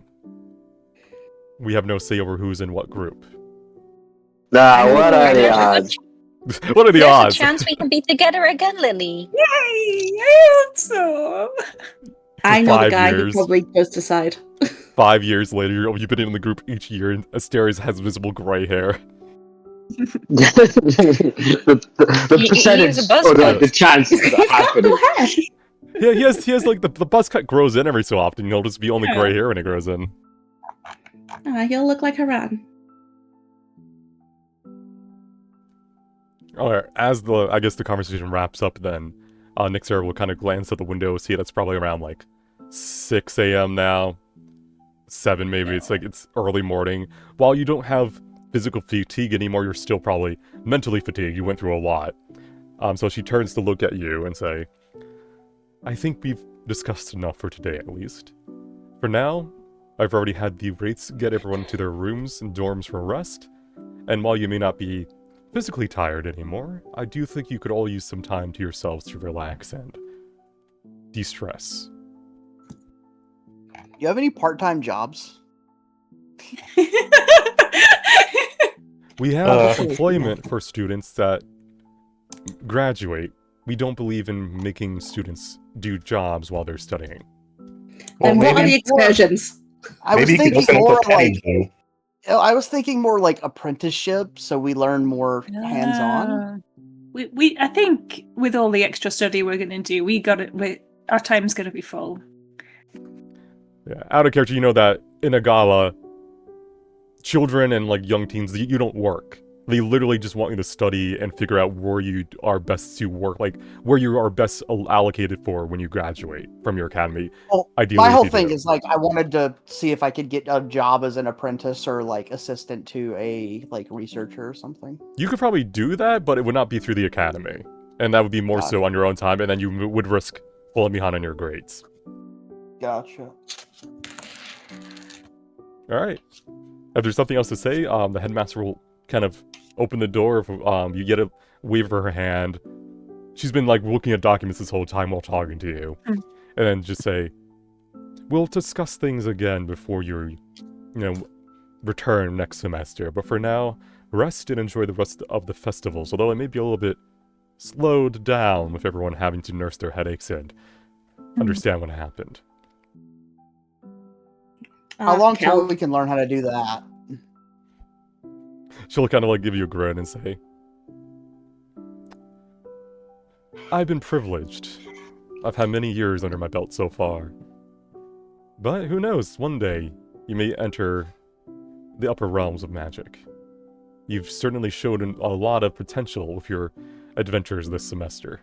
We have no say over who's in what group. Nah, what are the odds? What are the There's odds? a chance we can be together again, Lily. Yay! I hope so. I know the 5 guy who years. probably does decide. 5 years later, you've been in the group each year, and Asterius has visible gray hair. the He percentage, is a buzz or cut. the chances of that happening. Yeah, he has like the buzz cut grows in every so often. You'll just be only gray hair when it grows in. He'll look like Haran. Alright, as the conversation wraps up then, Nixer will kind of glance at the window, see that's probably around like 6 a.m. now. 7 maybe, it's early morning. While you don't have physical fatigue anymore, you're still probably mentally fatigued. You went through a lot. So she turns to look at you and say, I think we've discussed enough for today at least. For now, I've already had the Wraiths get everyone to their rooms and dorms for rest. And while you may not be physically tired anymore, I do think you could all use some time to yourselves to relax and de-stress. You have any part-time jobs? We have employment for students that graduate. We don't believe in making students do jobs while they're studying. Then what are the excursions? I was Maybe you thinking can open more up a like penny I was thinking more like apprenticeship, so we learn more hands-on. I think with all the extra study we're going to do, our time's going to be full. Yeah, out of character, you know that in a gala, children and like young teens, you don't work. They literally just want you to study and figure out where you are best to work, like where you are best allocated for when you graduate from your academy. Well, Ideally, my if whole you thing do. is like I wanted to see if I could get a job as an apprentice or like assistant to a like researcher or something. You could probably do that, but it would not be through the academy. And that would be more so on your own time, and then you would risk falling behind on your grades. Gotcha. Alright. If there's something else to say, the headmaster will kind of open the door. If, you get a wave of her hand. She's been like looking at documents this whole time while talking to you. And then just say, we'll discuss things again before you return next semester. But for now, rest and enjoy the rest of the festivals, although it may be a little bit slowed down with everyone having to nurse their headaches and understand what happened. How long till we can learn how to do that? She'll kind of like give you a grin and say, I've been privileged. I've had many years under my belt so far. But who knows, one day you may enter the upper realms of magic. You've certainly showed a lot of potential with your adventures this semester.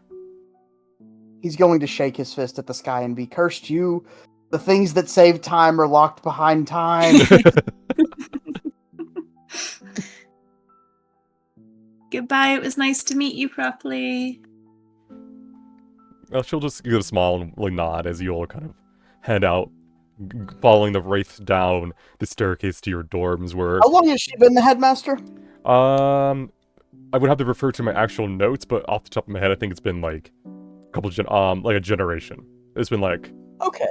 He's going to shake his fist at the sky and be cursed you. The things that save time are locked behind time. Goodbye, it was nice to meet you properly. Well, she'll just give a smile and like nod as you all kind of head out, following the wraith down the staircase to your dorms where... How long has she been the headmaster? I would have to refer to my actual notes, but off the top of my head, I think it's been like a couple like a generation. It's been like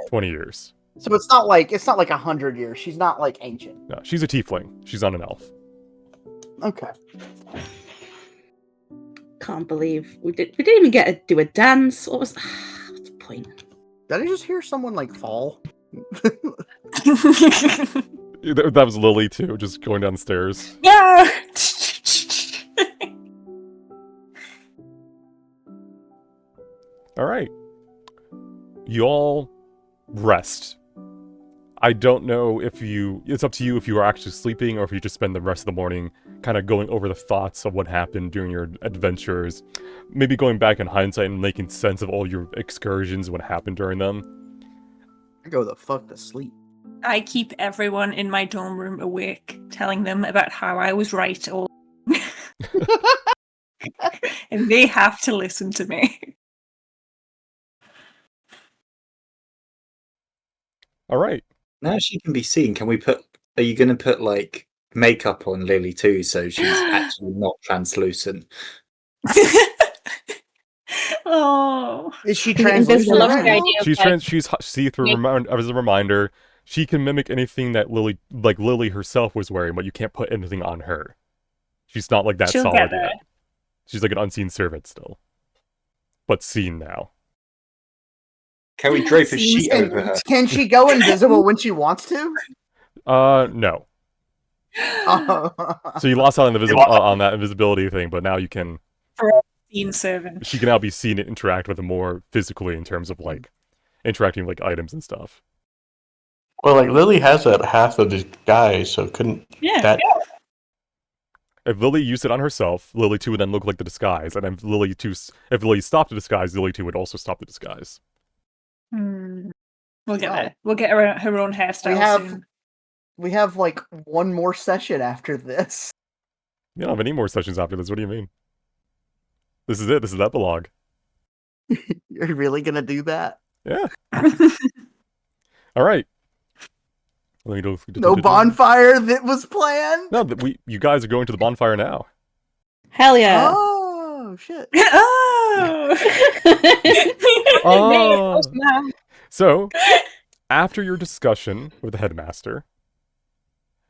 20 years. So it's not like 100 years. She's not like ancient. No, she's a tiefling. She's not an elf. Okay. Can't believe we didn't even get to do a dance. What's the point? Did I just hear someone like fall? That was Lily too, just going down the stairs. Yeah. All right. You all rest. I don't know if it's up to you if you are actually sleeping or if you just spend the rest of the morning kind of going over the thoughts of what happened during your adventures. Maybe going back in hindsight and making sense of all your excursions and what happened during them. I go the fuck to sleep. I keep everyone in my dorm room awake, telling them about how I was right all and they have to listen to me. All right. Now she can be seen. Are you going to put like makeup on Lily too, so she's actually not translucent? Oh, is she translucent? She's see-through. As a reminder, she can mimic anything that Lily herself was wearing, but you can't put anything on her. She's not like that She'll solid get there. yet. She's like an unseen servant still, but seen now. Can we drape a sheet over her? Can she go invisible when she wants to? No. So you lost out on that invisibility thing, but now you can. Seen servant. She can now be seen and interact with them more physically in terms of like interacting with like items and stuff. Well, like Lily has that half of the guy, so couldn't that? If Lily used it on herself, Lily 2 would then look like the disguise, and then if Lily stopped the disguise, Lily 2 would also stop the disguise. We'll get there. We'll get her own hairstyle soon. We have like one more session after this. You don't have any more sessions after this. What do you mean? This is it. This is the epilogue. You're really gonna do that? Yeah. All right. No bonfire that was planned? No, you guys are going to the bonfire now. Hell yeah. Oh, shit. Oh. So, after your discussion with the headmaster,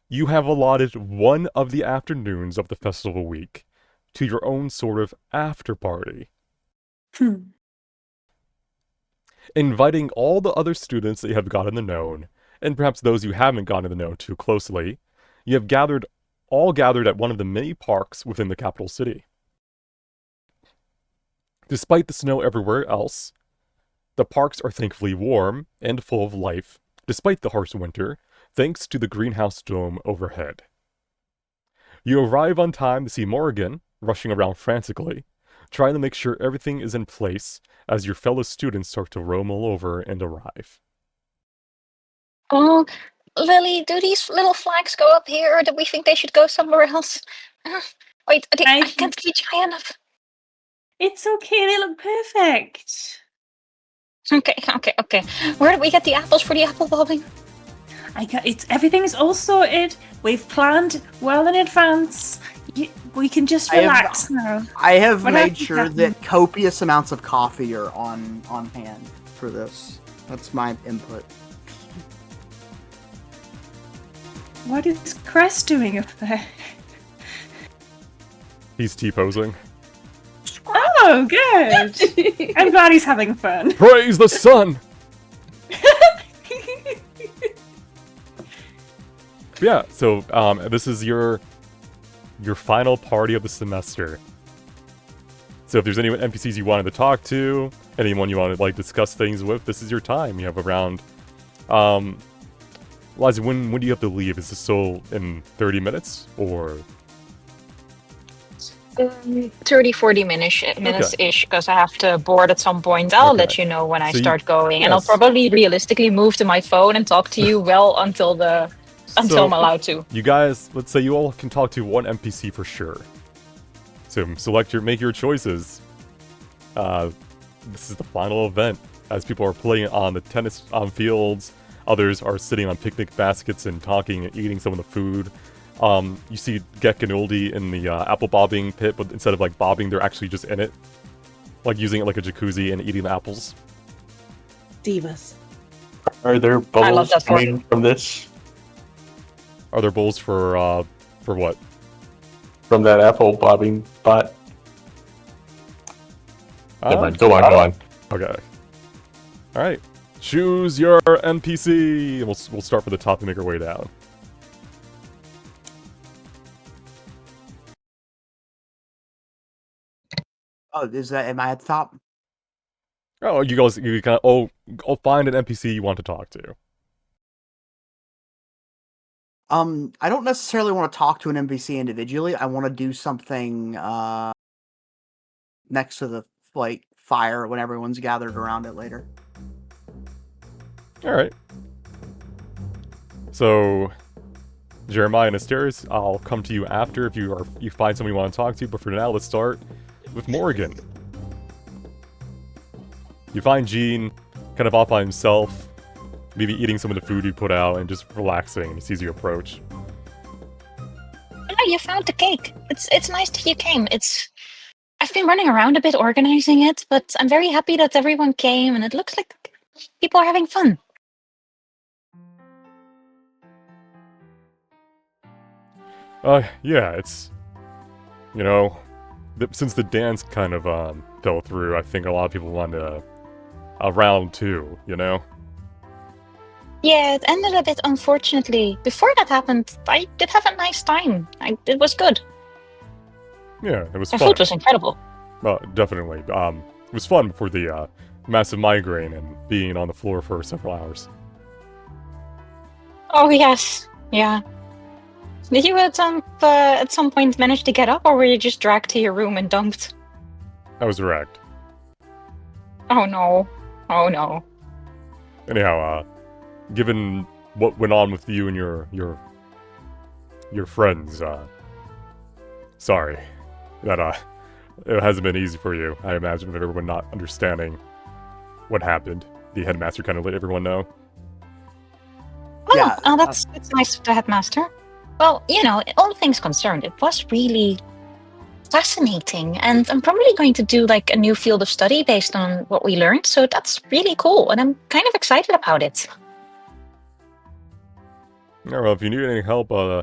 you have allotted one of the afternoons of the festival week to your own sort of after party. Inviting all the other students that you have gotten to know, and perhaps those you haven't gotten to know too closely, you have all gathered at one of the many parks within the capital city. Despite the snow everywhere else, the parks are thankfully warm and full of life, despite the harsh winter, thanks to the greenhouse dome overhead. You arrive on time to see Morgan rushing around frantically, trying to make sure everything is in place as your fellow students start to roam all over and arrive. Oh, Lily, do these little flags go up here, or do we think they should go somewhere else? Wait, I can't reach high enough. It's okay, they look perfect. Okay. Where do we get the apples for the apple bobbing? Everything's all sorted. We've planned well in advance. We can just relax now. I have What made happened, sure Captain? that copious amounts of coffee are on hand for this. That's my input. What is Crest doing up there? He's T-posing. Oh, good. I'm glad he's having fun. Praise the sun! Yeah, so this is your final party of the semester. So if there's any NPCs you wanted to talk to, anyone you want to like discuss things with, this is your time. You have around Liza, when do you have to leave? Is this still in 30 minutes or 30-40 minutes-ish, because I have to board at some point. I'll let you know when I So start going, and yes. I'll probably realistically move to my phone and talk to you well until I'm allowed to. You guys, let's say you all can talk to one NPC for sure. So make your choices. This is the final event, as people are playing on the tennis fields. Others are sitting on picnic baskets and talking and eating some of the food. You see Gek and Uldi in the apple bobbing pit, but instead of like bobbing, they're actually just in it. Like using it like a jacuzzi and eating the apples. Divas. Are there I love bubbles that part. coming from this? Are there bowls for what? From that apple bobbing pot? Never mind. Go on. Okay. Alright. Choose your NPC! We'll start from the top and make our way down. Oh, am I at the top? Oh, you kind of find an NPC you want to talk to. I don't necessarily want to talk to an NPC individually. I want to do something next to the fire when everyone's gathered around it later. All right. So, Jeremiah and Asteris, I'll come to you after if you find someone you want to talk to. But for now, let's start with Morgan. You find Gene kind of off by himself, maybe eating some of the food you put out and just relaxing. And he sees you approach. Oh, you found the cake. It's nice that you came. I've been running around a bit organizing it, but I'm very happy that everyone came, and it looks like people are having fun. Yeah, it's, since the dance kind of fell through, I think a lot of people wanted a round two, Yeah, it ended a bit unfortunately. Before that happened, I did have a nice time. It was good. Yeah, it was The fun. food was incredible. Definitely. It was fun before the massive migraine and being on the floor for several hours. Oh yes, yeah. Did you at some point manage to get up, or were you just dragged to your room and dumped? I was wrecked. Oh no. Anyhow, given what went on with you and your friends, sorry that it hasn't been easy for you. I imagine with everyone not understanding what happened. The headmaster kind of let everyone know. Oh, Yeah, that's nice of the headmaster. Well, all things concerned, it was really fascinating, and I'm probably going to do like a new field of study based on what we learned, so that's really cool, and I'm kind of excited about it. Yeah, well, if you need any help, I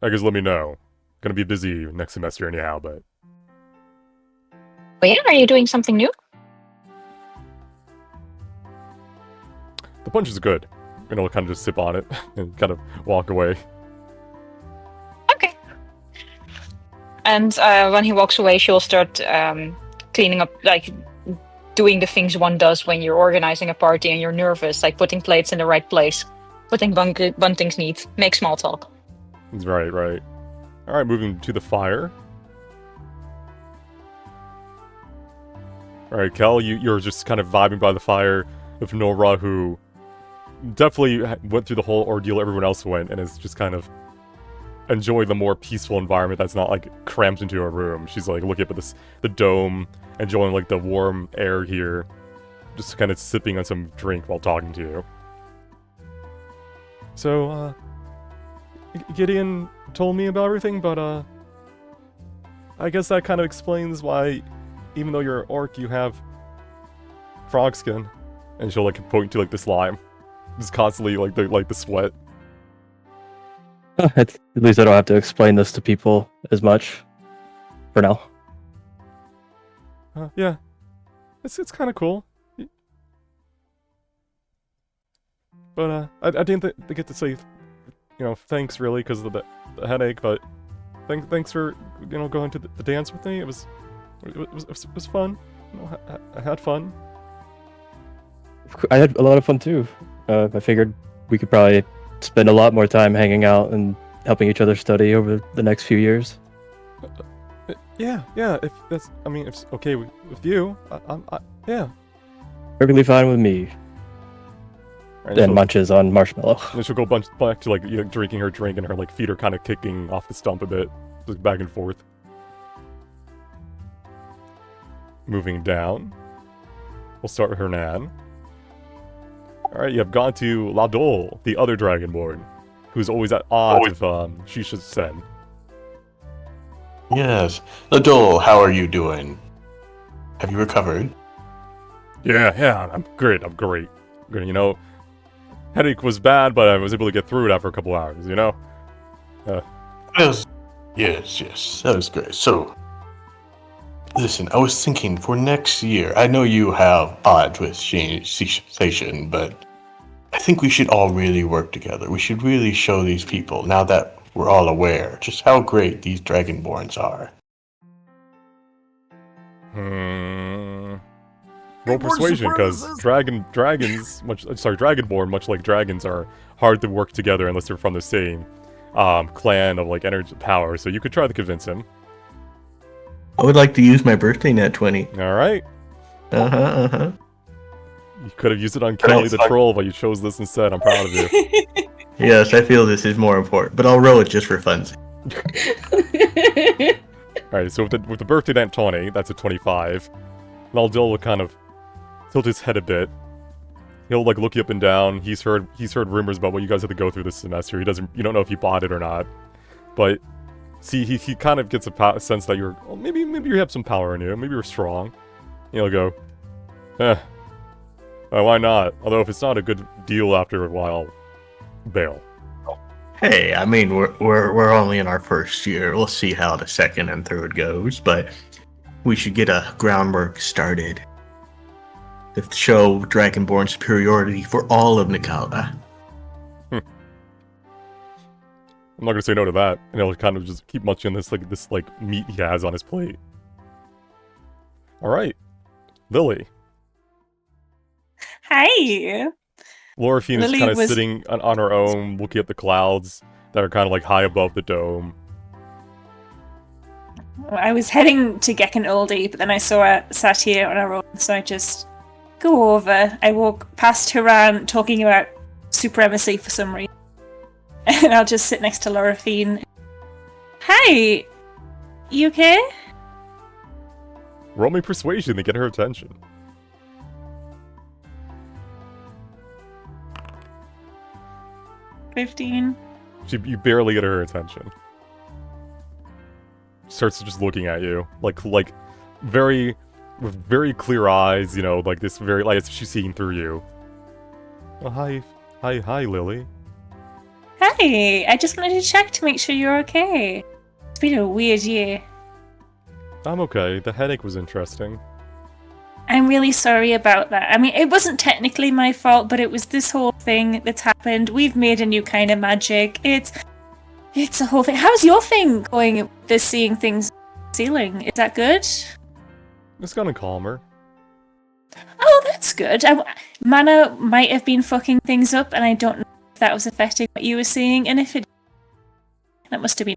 guess let me know. Gonna be busy next semester anyhow, but... Oh yeah, are you doing something new? The punch is good. And I'll kind of just sip on it and kind of walk away. Okay. And when he walks away, she'll start cleaning up, like doing the things one does when you're organizing a party and you're nervous, like putting plates in the right place, putting buntings neat, make small talk. Right. Alright, moving to the fire. Alright, Kel, you're just kind of vibing by the fire with Nora, who definitely went through the whole ordeal everyone else went, and is just kind of enjoying the more peaceful environment that's not, like, cramped into a room. She's, like, looking up at the dome, enjoying, like, the warm air here, just kind of sipping on some drink while talking to you. So, Gideon told me about everything, but, I guess that kind of explains why, even though you're an orc, you have frog skin. And she'll, like, point to, like, the slime. Just constantly, like the sweat. At least I don't have to explain this to people as much. For now. Yeah. It's kind of cool. But, I didn't get to say, thanks, really, because of the headache, but thanks for, going to the dance with me. It was fun. I had fun. I had a lot of fun, too. I figured we could probably spend a lot more time hanging out and helping each other study over the next few years. Yeah, if that's, if it's okay with you, yeah. Perfectly fine with me. Right, and munches on marshmallow. And she'll go back to, like, drinking her drink, and her, like, feet are kind of kicking off the stump a bit, just back and forth. Moving down, we'll start with Hernan. Alright, you have gone to Ladol, the other Dragonborn, who's always at odds with Shisha Sen. Yes. Adol, how are you doing? Have you recovered? Yeah, I'm great. Good, headache was bad, but I was able to get through it after a couple hours, Yes, that was great. So, listen, I was thinking for next year, I know you have odds with Station, but I think we should all really work together. We should really show these people, now that we're all aware, just how great these Dragonborns are. Roll persuasion, because Dragonborn, much like dragons, are hard to work together unless they're from the same clan of, like, energy power, so you could try to convince him. I would like to use my birthday nat 20. Alright. Uh-huh. You could have used it on Kelly the Troll, but you chose this instead. I'm proud of you. Yes, I feel this is more important, but I'll roll it just for fun. Alright, so with the birthday nat 20, that's a 25. Naldil will kind of tilt his head a bit. He'll, like, look you up and down. He's heard rumors about what you guys have to go through this semester. You don't know if you bought it or not. But see, he kind of gets a sense that you're, well, maybe you have some power in you. Maybe you're strong. He'll go, why not? Although if it's not a good deal after a while, bail. Hey, I mean, we're only in our first year. We'll see how the second and third goes, but we should get a groundwork started to show Dragonborn superiority for all of Nikala. I'm not gonna say no to that, and he'll kind of just keep munching this meat he has on his plate. All right, Lily. Hi. Lorifine is Lily kind of was- sitting on her own, looking at the clouds that are kind of, like, high above the dome. I was heading to Gek and Oldie, but then I saw her sat here on her own, so I just go over. I walk past Haran talking about supremacy for some reason. And I'll just sit next to Lorifine. Hi! You okay? Roll me persuasion to get her attention. 15. You barely get her attention. Starts just looking at you, like with very clear eyes, like this very, like she's seeing through you. Oh, hi, Lily. Hi! I just wanted to check to make sure you're okay. It's been a weird year. I'm okay. The headache was interesting. I'm really sorry about that. I mean, it wasn't technically my fault, but it was this whole thing that's happened. We've made a new kind of magic. It's a whole thing. How's your thing going with the seeing things ceiling? Is that good? It's gonna calmer. Oh, that's good. Mana might have been fucking things up, and I don't know if that was affecting what you were seeing, and if it... That must have been...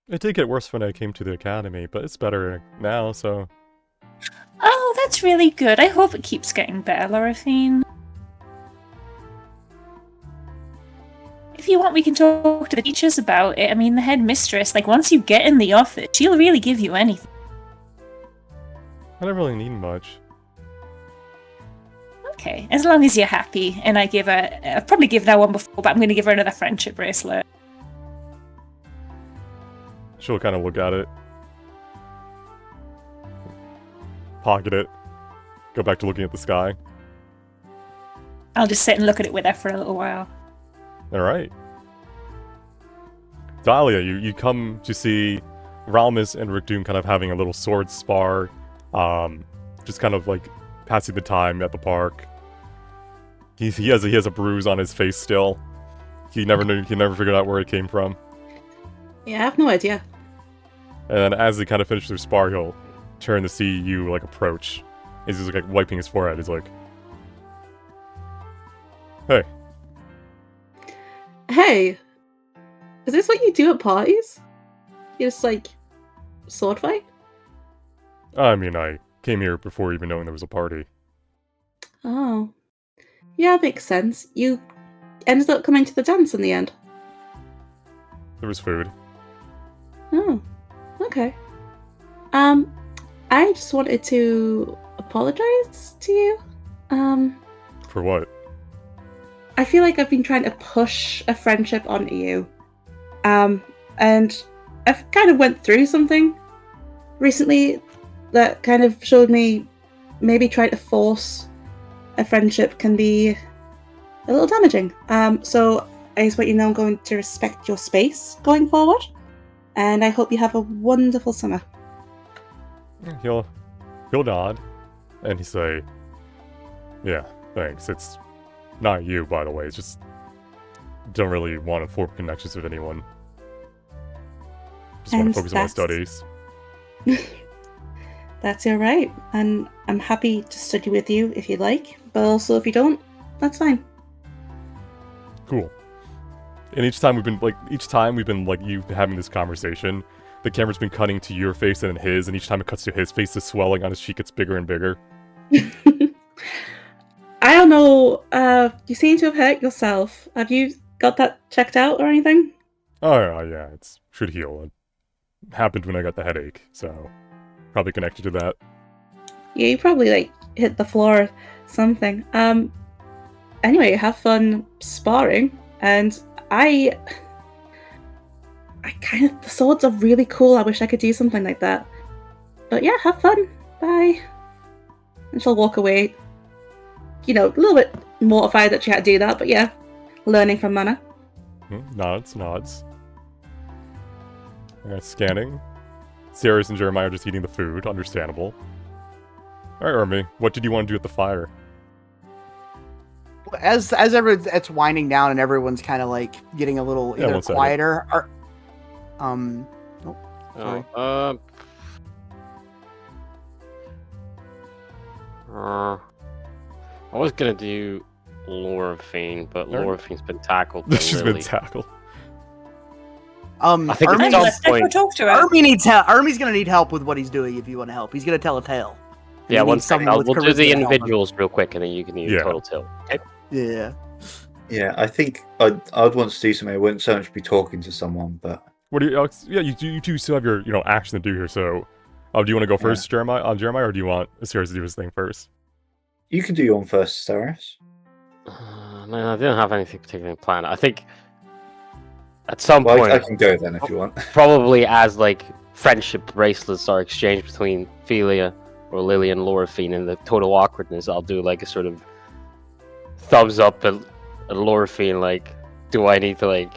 It did get worse when I came to the academy, but it's better now, so... Oh, that's really good. I hope it keeps getting better, Lorifine. If you want, we can talk to the teachers about it. I mean, the headmistress, like, once you get in the office, she'll really give you anything. I don't really need much. Okay, as long as you're happy. And I give her... I've probably given her one before, but I'm going to give her another friendship bracelet. She'll kind of look at it. Pocket it. Go back to looking at the sky. I'll just sit and look at it with her for a little while. Alright. Dahlia, you come to see Ralmus and Rickdoom kind of having a little sword spar. Just kind of like passing the time at the park. He has a bruise on his face still. He never figured out where it came from. Yeah, I have no idea. And then as they kind of finish their spar, he'll turn to see you like approach. He's just like wiping his forehead. He's like, "Hey." Hey, is this what you do at parties? You just like sword fight? I mean, I came here before even knowing there was a party. Oh, yeah, makes sense. You ended up coming to the dance in the end. There was food. Oh, okay. I just wanted to apologize to you. For what? I feel like I've been trying to push a friendship onto you. And I've kind of went through something recently that kind of showed me maybe trying to force a friendship can be a little damaging. So I just want you to know I'm going to respect your space going forward. And I hope you have a wonderful summer. He'll nod, and he say, "Yeah, thanks. It's not you, by the way. It's just don't really want to form connections with anyone. Just want to focus on my studies." That's alright, and I'm happy to study with you if you like, but also if you don't, that's fine. Cool. And each time we've been you having this conversation, the camera's been cutting to your face and then his, and each time it cuts to his face, the swelling on his cheek gets bigger and bigger. I don't know, you seem to have hurt yourself. Have you got that checked out or anything? Oh, yeah, it should heal. It happened when I got the headache, so probably connected to that. Yeah, you probably, hit the floor or something. Anyway, have fun sparring, and the swords are really cool. I wish I could do something like that. But yeah, have fun. Bye. And she'll walk away. A little bit mortified that she had to do that, but yeah, learning from Mana. Nods. Alright, scanning. Sirius and Jeremiah are just eating the food, understandable. Alright, Army, what did you want to do at the fire? As it's winding down and everyone's kind of getting a little either quieter or sorry. I was gonna do Lorifine, but Lorifine's been tackled. She's been tackled. I think Army, at some point, talk to her. Army needs help. Army's gonna need help with what he's doing if you want to help. He's gonna tell a tale. yeah, He one needs second. someone with We'll do the charisma to help him. individuals real quick, and then you can use total tilt. Okay. Yeah. Yeah, I think I'd want to do something. I wouldn't so much be talking to someone, but What do you, Alex? Yeah, you two still have your, action to do here, so... do you want to go first, Jeremiah, or do you want Sirius to do his thing first? you can do your own first, Cyrus. Man, I didn't have anything particularly planned. I think at some point, I can go then if you want. probably as friendship bracelets are exchanged between Philia or Lily and Lorifine, and the total awkwardness, I'll do a sort of thumbs up at Lorifine, do I need to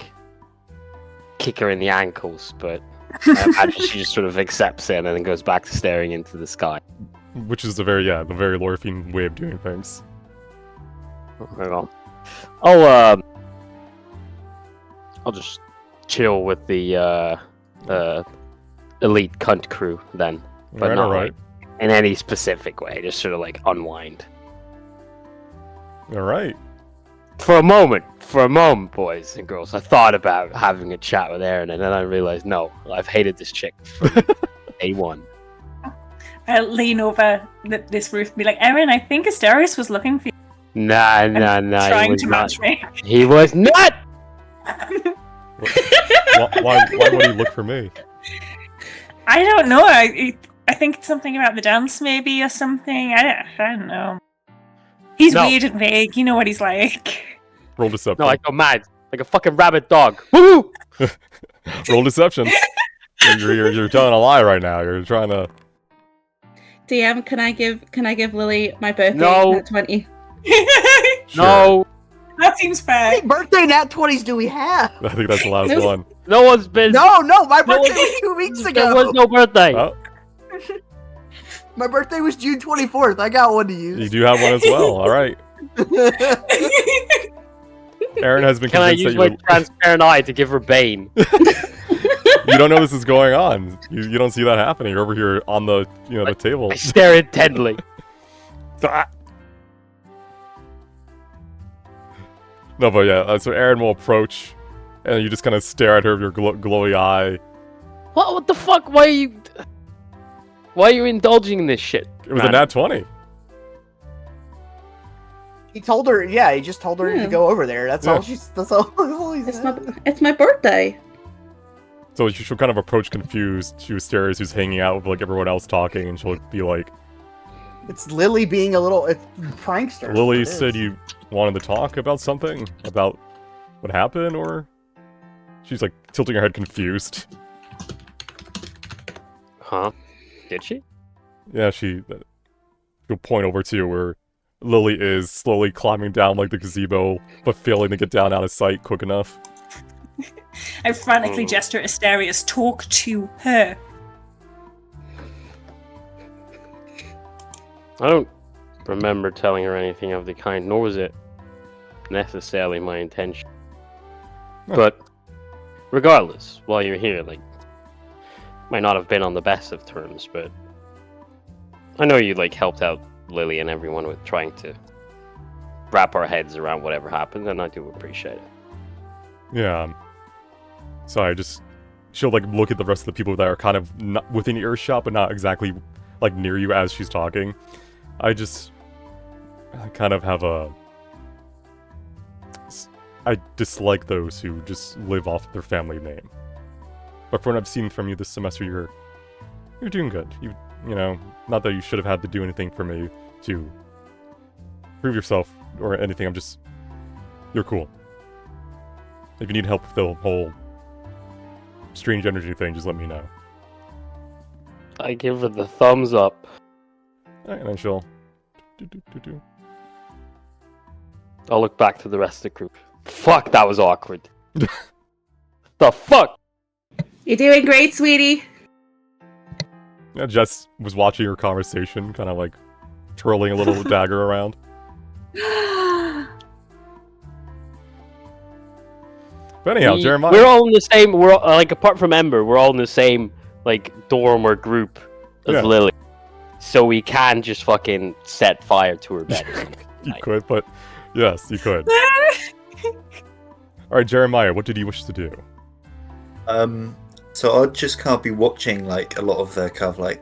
kick her in the ankles? But I imagine she just sort of accepts it and then goes back to staring into the sky. Which is the very Lorifine way of doing things. Well, I'll just chill with the elite cunt crew then, but not in any specific way. Just sort of unwind. All right. For a moment, For a moment, boys and girls, I thought about having a chat with Aaron, and then I realized, no, I've hated this chick from day one. I'll lean over this roof and be like, Erin, I think Asterius was looking for you. Nah, he Trying was to not. match me. He was not! Why would he look for me? I don't know. I think it's something about the dance, maybe, or something. I don't know. He's weird and vague. You know what he's like. Roll deception. No, I go mad. Like a fucking rabid dog. Woo! Roll deception. You're telling a lie right now. You're trying to... DM, can I give Lily my birthday No. at 20? Sure. No! That seems fair. How many birthday nat 20s do we have? I think that's the last one. No one's been... No, my birthday was 2 weeks ago. There was no birthday. Oh, My birthday was June 24th. I got one to you use. do have one as well. All right. Aaron has been Can I convinced use that my you... transparent eye to give her Bane? You don't know this is going on. You don't see that happening. You're over here on the the table. I stare intently. No, but yeah. So Aaron will approach, and you just kind of stare at her with your glowy eye. What the fuck? Why are you indulging in this shit? It was a nat 20. He told her, he just told her to go over there. That's all he said. It's my birthday. So she'll kind of approach confused. She was Asterius who's hanging out with like everyone else talking, and she'll be like, It's Lily being a little prankster. Lily said you wanted to talk about something? About what happened, or? She's like tilting her head confused. Huh? Did she? Yeah, she'll point over to where Lily is slowly climbing down like the gazebo, but failing to get down out of sight quick enough. I frantically gesture at Asterius, talk to her. I don't remember telling her anything of the kind, nor was it necessarily my intention. Huh. But regardless, while you're here, might not have been on the best of terms, but I know you helped out Lily and everyone with trying to wrap our heads around whatever happened, and I do appreciate it. Yeah. So she'll look at the rest of the people that are kind of not within earshot, but not exactly near you as she's talking. I kind of have I dislike those who just live off their family name. But from what I've seen from you this semester, you're doing good. You know, not that you should have had to do anything for me to prove yourself or anything. You're cool. If you need help with the whole strange energy thing, just let me know. I give her the thumbs up. Alright, and then she'll... I'll look back to the rest of the group. Fuck, that was awkward. The fuck? You're doing great, sweetie. Yeah, Jess was watching your conversation, kind of twirling a little dagger around. But anyhow, Jeremiah... We're all in the same... We're all, apart from Ember, we're all in the same, dorm or group as Lily. So we can just fucking set fire to her bed. You could, but... Yes, you could. Alright, Jeremiah, what did you wish to do? So I'd just kind of be watching, a lot of the kind of,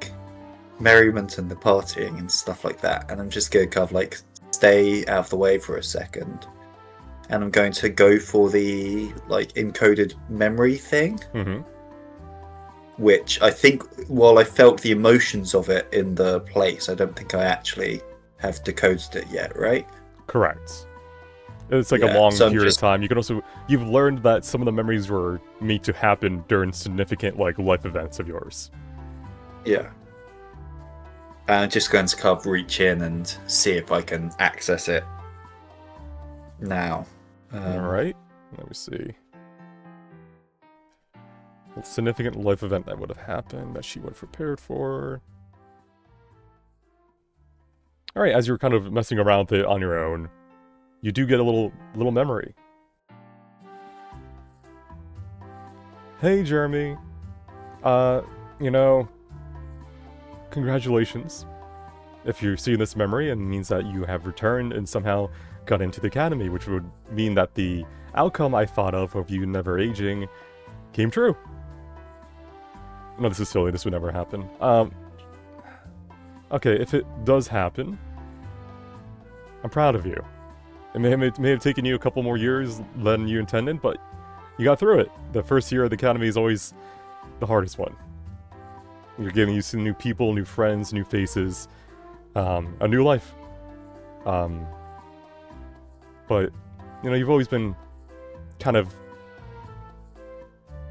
merriment and the partying and stuff like that. And I'm just going to kind of, stay out of the way for a second. And I'm going to go for the encoded memory thing, which I think, while I felt the emotions of it in the place, I don't think I actually have decoded it yet, right? Correct. It's a long period of time. You can also you've learned that some of the memories were meant to happen during significant life events of yours. Yeah. And I'm just going to kind of reach in and see if I can access it now. Alright, let me see. A significant life event that would have happened that she would have prepared for. Alright, as you're kind of messing around with it on your own, you do get a little memory. Hey, Jeremy. Congratulations. if you're seeing this memory, it means that you have returned and somehow got into the academy, which would mean that the outcome I thought of you never aging came true. No, this is silly. This would never happen. Okay, if it does happen, I'm proud of you. It may have taken you a couple more years than you intended, but you got through it. The first year of the academy is always the hardest one. You're getting used to new people, new friends, new faces, a new life. But, you know, you've always been kind of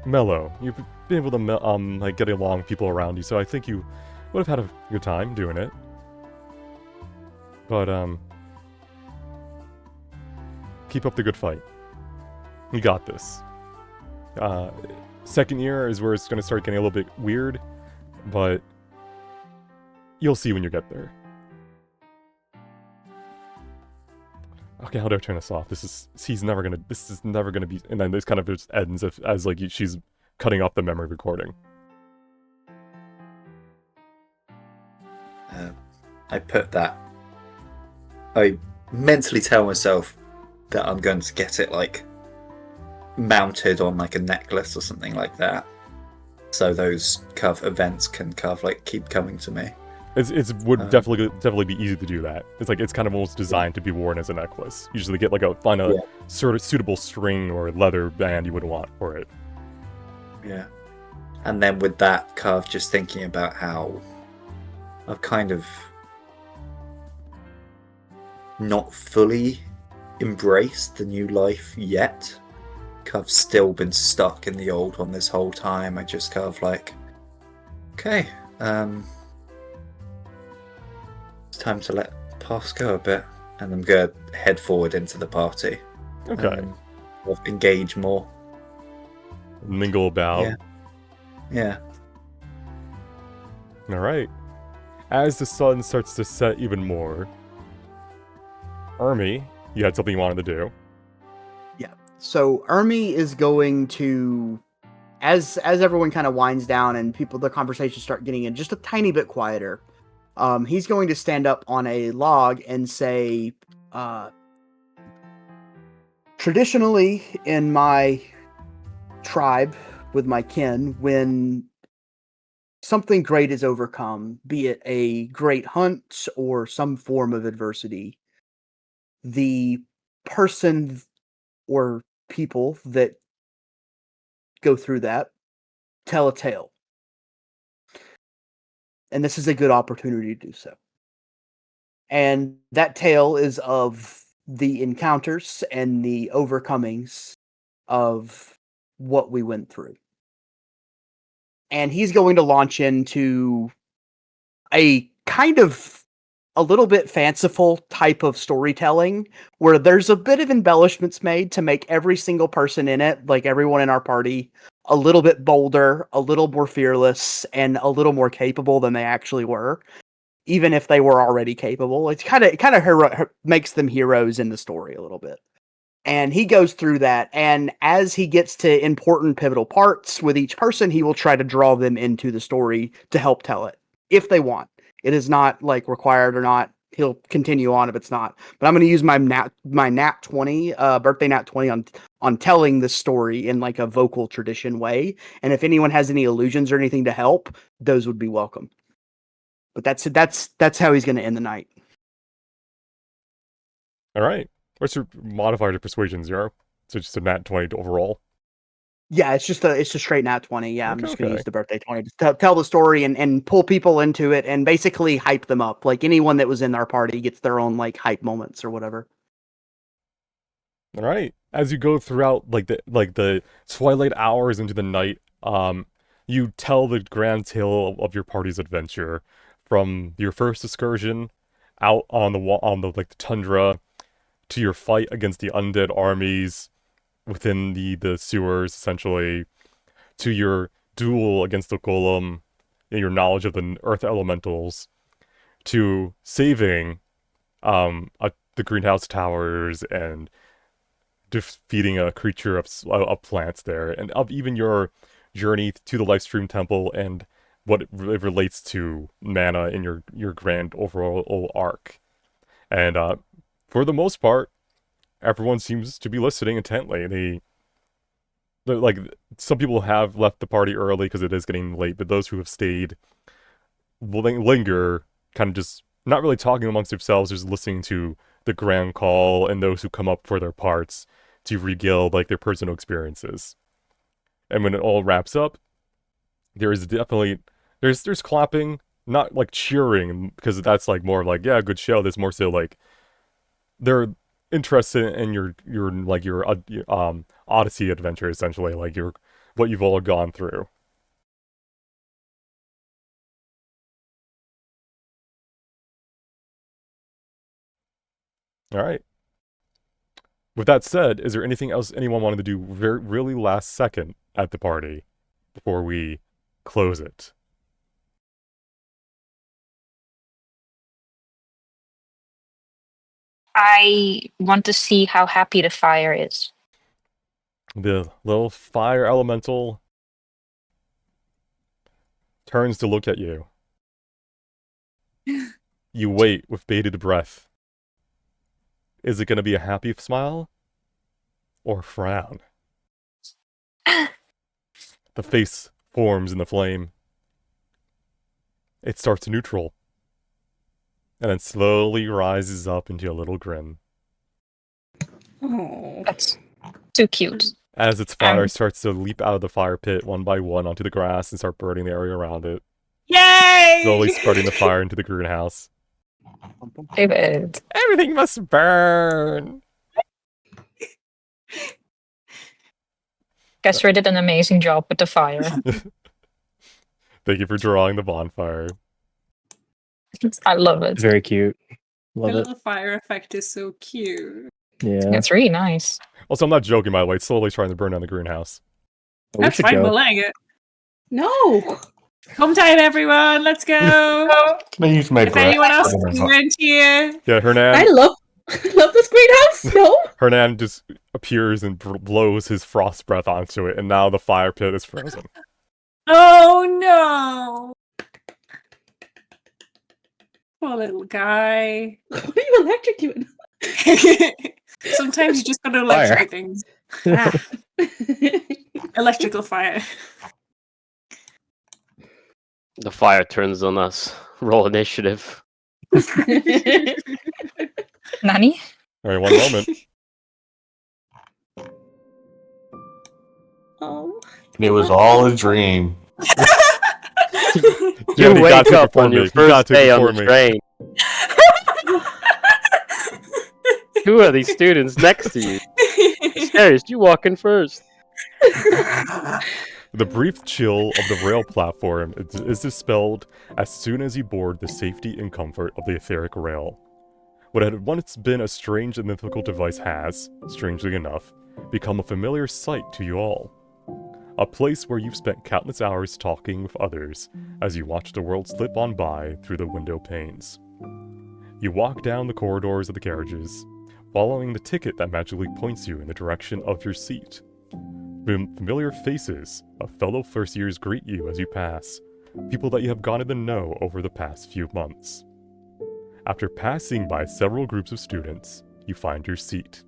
mellow. You've been able to, like, get along with people around you, so I think you would have had a good time doing it. But, keep up the good fight. You got this. Second year is where it's going to start getting a little bit weird, but you'll see when you get there. Okay, how do I turn this off? This is never gonna be, and then this kind of just ends as like she's cutting off the memory recording. I put that. I mentally tell myself that I'm going to get it like mounted on like a necklace or something like that, so those events can like keep coming to me. It would definitely be easy to do that. It's kind of almost designed to be worn as a necklace. Usually get find a sort of suitable string or leather band you would want for it. Yeah. And then with that just thinking about how I've kind of not fully embraced the new life yet. I've still been stuck in the old one this whole time. I just like, okay, it's time to let past go a bit, and I'm gonna head forward into the party. Okay. Engage more. Mingle about. Yeah. Alright. As the sun starts to set even more, Ermi, you had something you wanted to do. Yeah. So Ermi is going to, as everyone kind of winds down and the conversations start getting in just a tiny bit quieter, he's going to stand up on a log and say, traditionally in my tribe with my kin, when something great is overcome, be it a great hunt or some form of adversity, the person or people that go through that tell a tale. And this is a good opportunity to do so. And that tale is of the encounters and the overcomings of what we went through. And he's going to launch into a kind of a little bit fanciful type of storytelling where there's a bit of embellishments made to make every single person in it, like everyone in our party, a little bit bolder, a little more fearless, and a little more capable than they actually were, even if they were already capable. It kind of makes them heroes in the story a little bit. And he goes through that, and as he gets to important pivotal parts with each person, he will try to draw them into the story to help tell it, if they want. It is not like required or not. He'll continue on if it's not. But I'm going to use my nat 20, birthday nat 20 on telling this story in like a vocal tradition way. And if anyone has any illusions or anything to help, those would be welcome. But that's how he's going to end the night. All right. What's your modifier to persuasion? 0? So just a nat 20 overall. Yeah, it's just a straight nat 20. Yeah, I'm just going to use the birthday 20 to tell the story and pull people into it and basically hype them up. Like anyone that was in our party gets their own like hype moments or whatever. All right. As you go throughout like the twilight hours into the night, you tell the grand tale of your party's adventure from your first excursion out on the tundra to your fight against the undead armies within the sewers, essentially, to your duel against the golem and your knowledge of the earth elementals, to saving the greenhouse towers and defeating a creature of plants there, and of even your journey to the Lifestream Temple and what it relates to mana in your grand overall arc. And for the most part, everyone seems to be listening intently. Like, some people have left the party early because it is getting late, but those who have stayed will linger, kind of just not really talking amongst themselves, just listening to the grand call and those who come up for their parts to regale like their personal experiences. And when it all wraps up, there is definitely there's clapping, not like cheering, because that's like more like, yeah, good show. There's more so like they're interested in your Odyssey adventure, essentially, like what you've all gone through. All right. With that said, is there anything else anyone wanted to do really last second at the party before we close it? I want to see how happy the fire is. The little fire elemental turns to look at you. You wait with bated breath. Is it going to be a happy smile or frown? The face forms in the flame. It starts neutral, and then slowly rises up into a little grin. Oh. That's too cute. As its fire starts to leap out of the fire pit one by one onto the grass and start burning the area around it. Yay! Slowly spreading the fire into the greenhouse. David. Everything must burn! Kestra did an amazing job with the fire. Thank you for drawing the bonfire. I love it. Very cute. The Love it. little fire effect is so cute. Yeah. It's really nice. Also, I'm not joking, by the way. It's slowly trying to burn down the greenhouse. Oh, we That's should fine, go. we're letting it. No. Home time, everyone. Let's go. Can I use my If breath? anyone else is around here, Yeah, Hernan. I love this greenhouse. No. Hernan just appears and blows his frost breath onto it, and now the fire pit is frozen. oh no. Poor little guy. What are you electrocuting? Sometimes you just gotta Fire. electrocute things. Ah, electrical fire. The fire turns on us. Roll initiative. Nani? Alright, one moment. Oh. It was all a dream. You Jenny got wake to up before on me. your You got first to day on before the me. train. Who are these students next to you? Serious, you walk in first. The brief chill of the rail platform is dispelled as soon as you board the safety and comfort of the etheric rail. What had once been a strange and mythical device has, strangely enough, become a familiar sight to you all. A place where you've spent countless hours talking with others as you watch the world slip on by through the window panes. You walk down the corridors of the carriages, following the ticket that magically points you in the direction of your seat. Familiar faces of fellow first years greet you as you pass, people that you have gotten to know over the past few months. After passing by several groups of students, you find your seat.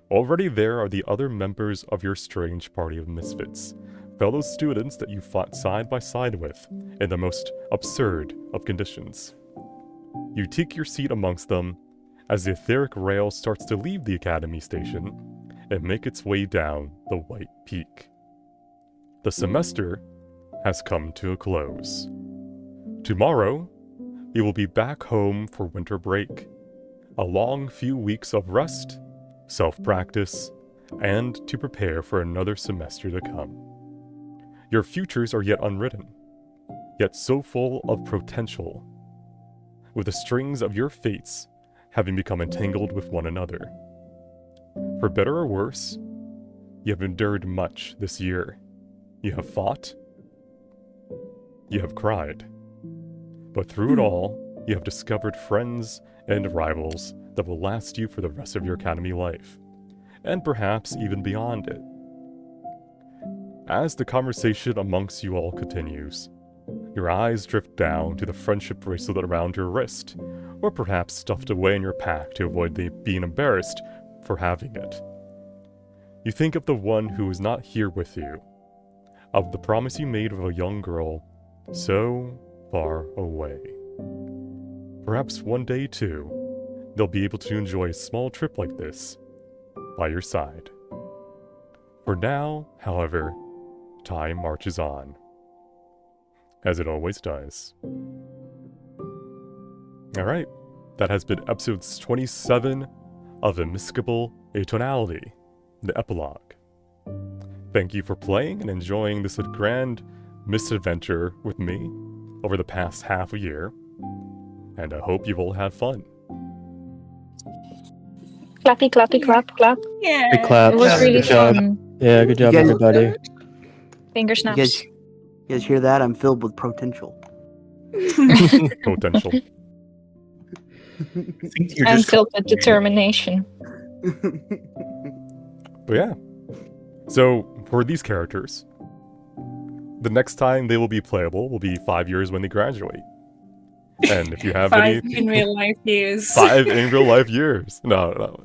Already there are the other members of your strange party of misfits, fellow students that you fought side by side with in the most absurd of conditions. You take your seat amongst them as the etheric rail starts to leave the academy station and make its way down the White Peak. The semester has come to a close. Tomorrow, you will be back home for winter break, a long few weeks of rest, self-practice, and to prepare for another semester to come. Your futures are yet unwritten, yet so full of potential, with the strings of your fates having become entangled with one another. For better or worse, you have endured much this year. You have fought, you have cried, but through it all, you have discovered friends and rivals that will last you for the rest of your academy life, and perhaps even beyond it. As the conversation amongst you all continues, Your eyes drift down to the friendship bracelet around your wrist, or perhaps stuffed away in your pack to avoid being embarrassed for having it. You think of the one who is not here with you, of the promise you made of a young girl so far away. Perhaps one day, too, they'll be able to enjoy a small trip like this by your side. For now, however, time marches on, as it always does. Alright, that has been episode 27 of Immiscible, Atonality, the Epilogue. Thank you for playing and enjoying this grand misadventure with me over the past half a year, and I hope you've all had fun. Clappy, clappy, clap, clap. Yeah. Big clap. It was really Good job. fun. Yeah, good job, guys- everybody. Finger You snaps. guys, you guys hear that? I'm filled with potential. Potential. I think you're I'm just filled with determination. But yeah. So, for these characters, the next time they will be playable will be 5 years when they graduate. And if you have 5 any... in real life years. 5 in real life years. No.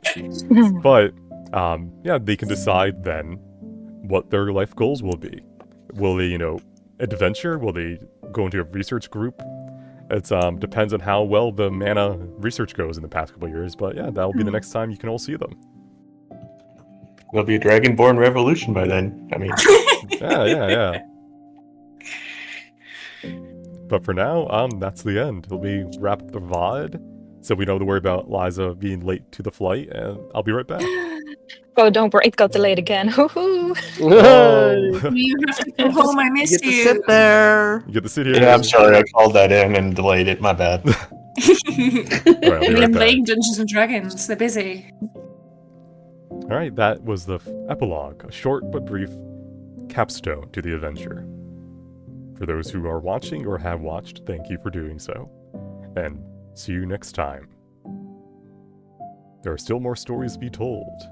But, yeah, they can decide then what their life goals will be. Will they, adventure? Will they go into a research group? It depends on how well the mana research goes in the past couple of years. But yeah, that will be the next time you can all see them. There'll be a Dragonborn revolution by then. I mean, Yeah. But for now, that's the end. We wrap up the VOD, so we don't have to worry about Liza being late to the flight, and I'll be right back. Oh, don't worry, it got delayed again. Hoo-hoo. Oh. You have to go home. I You miss get to you. sit there. You get to sit here. yeah, I'm sorry I called that in and delayed it. My bad. Alright, I'll be Me right and back. playing Dungeons and Dragons. They're busy. Alright, that was the epilogue, a short but brief capstone to the adventure. For those who are watching or have watched, thank you for doing so. And see you next time. There are still more stories to be told,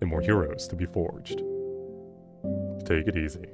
and more heroes to be forged. Take it easy.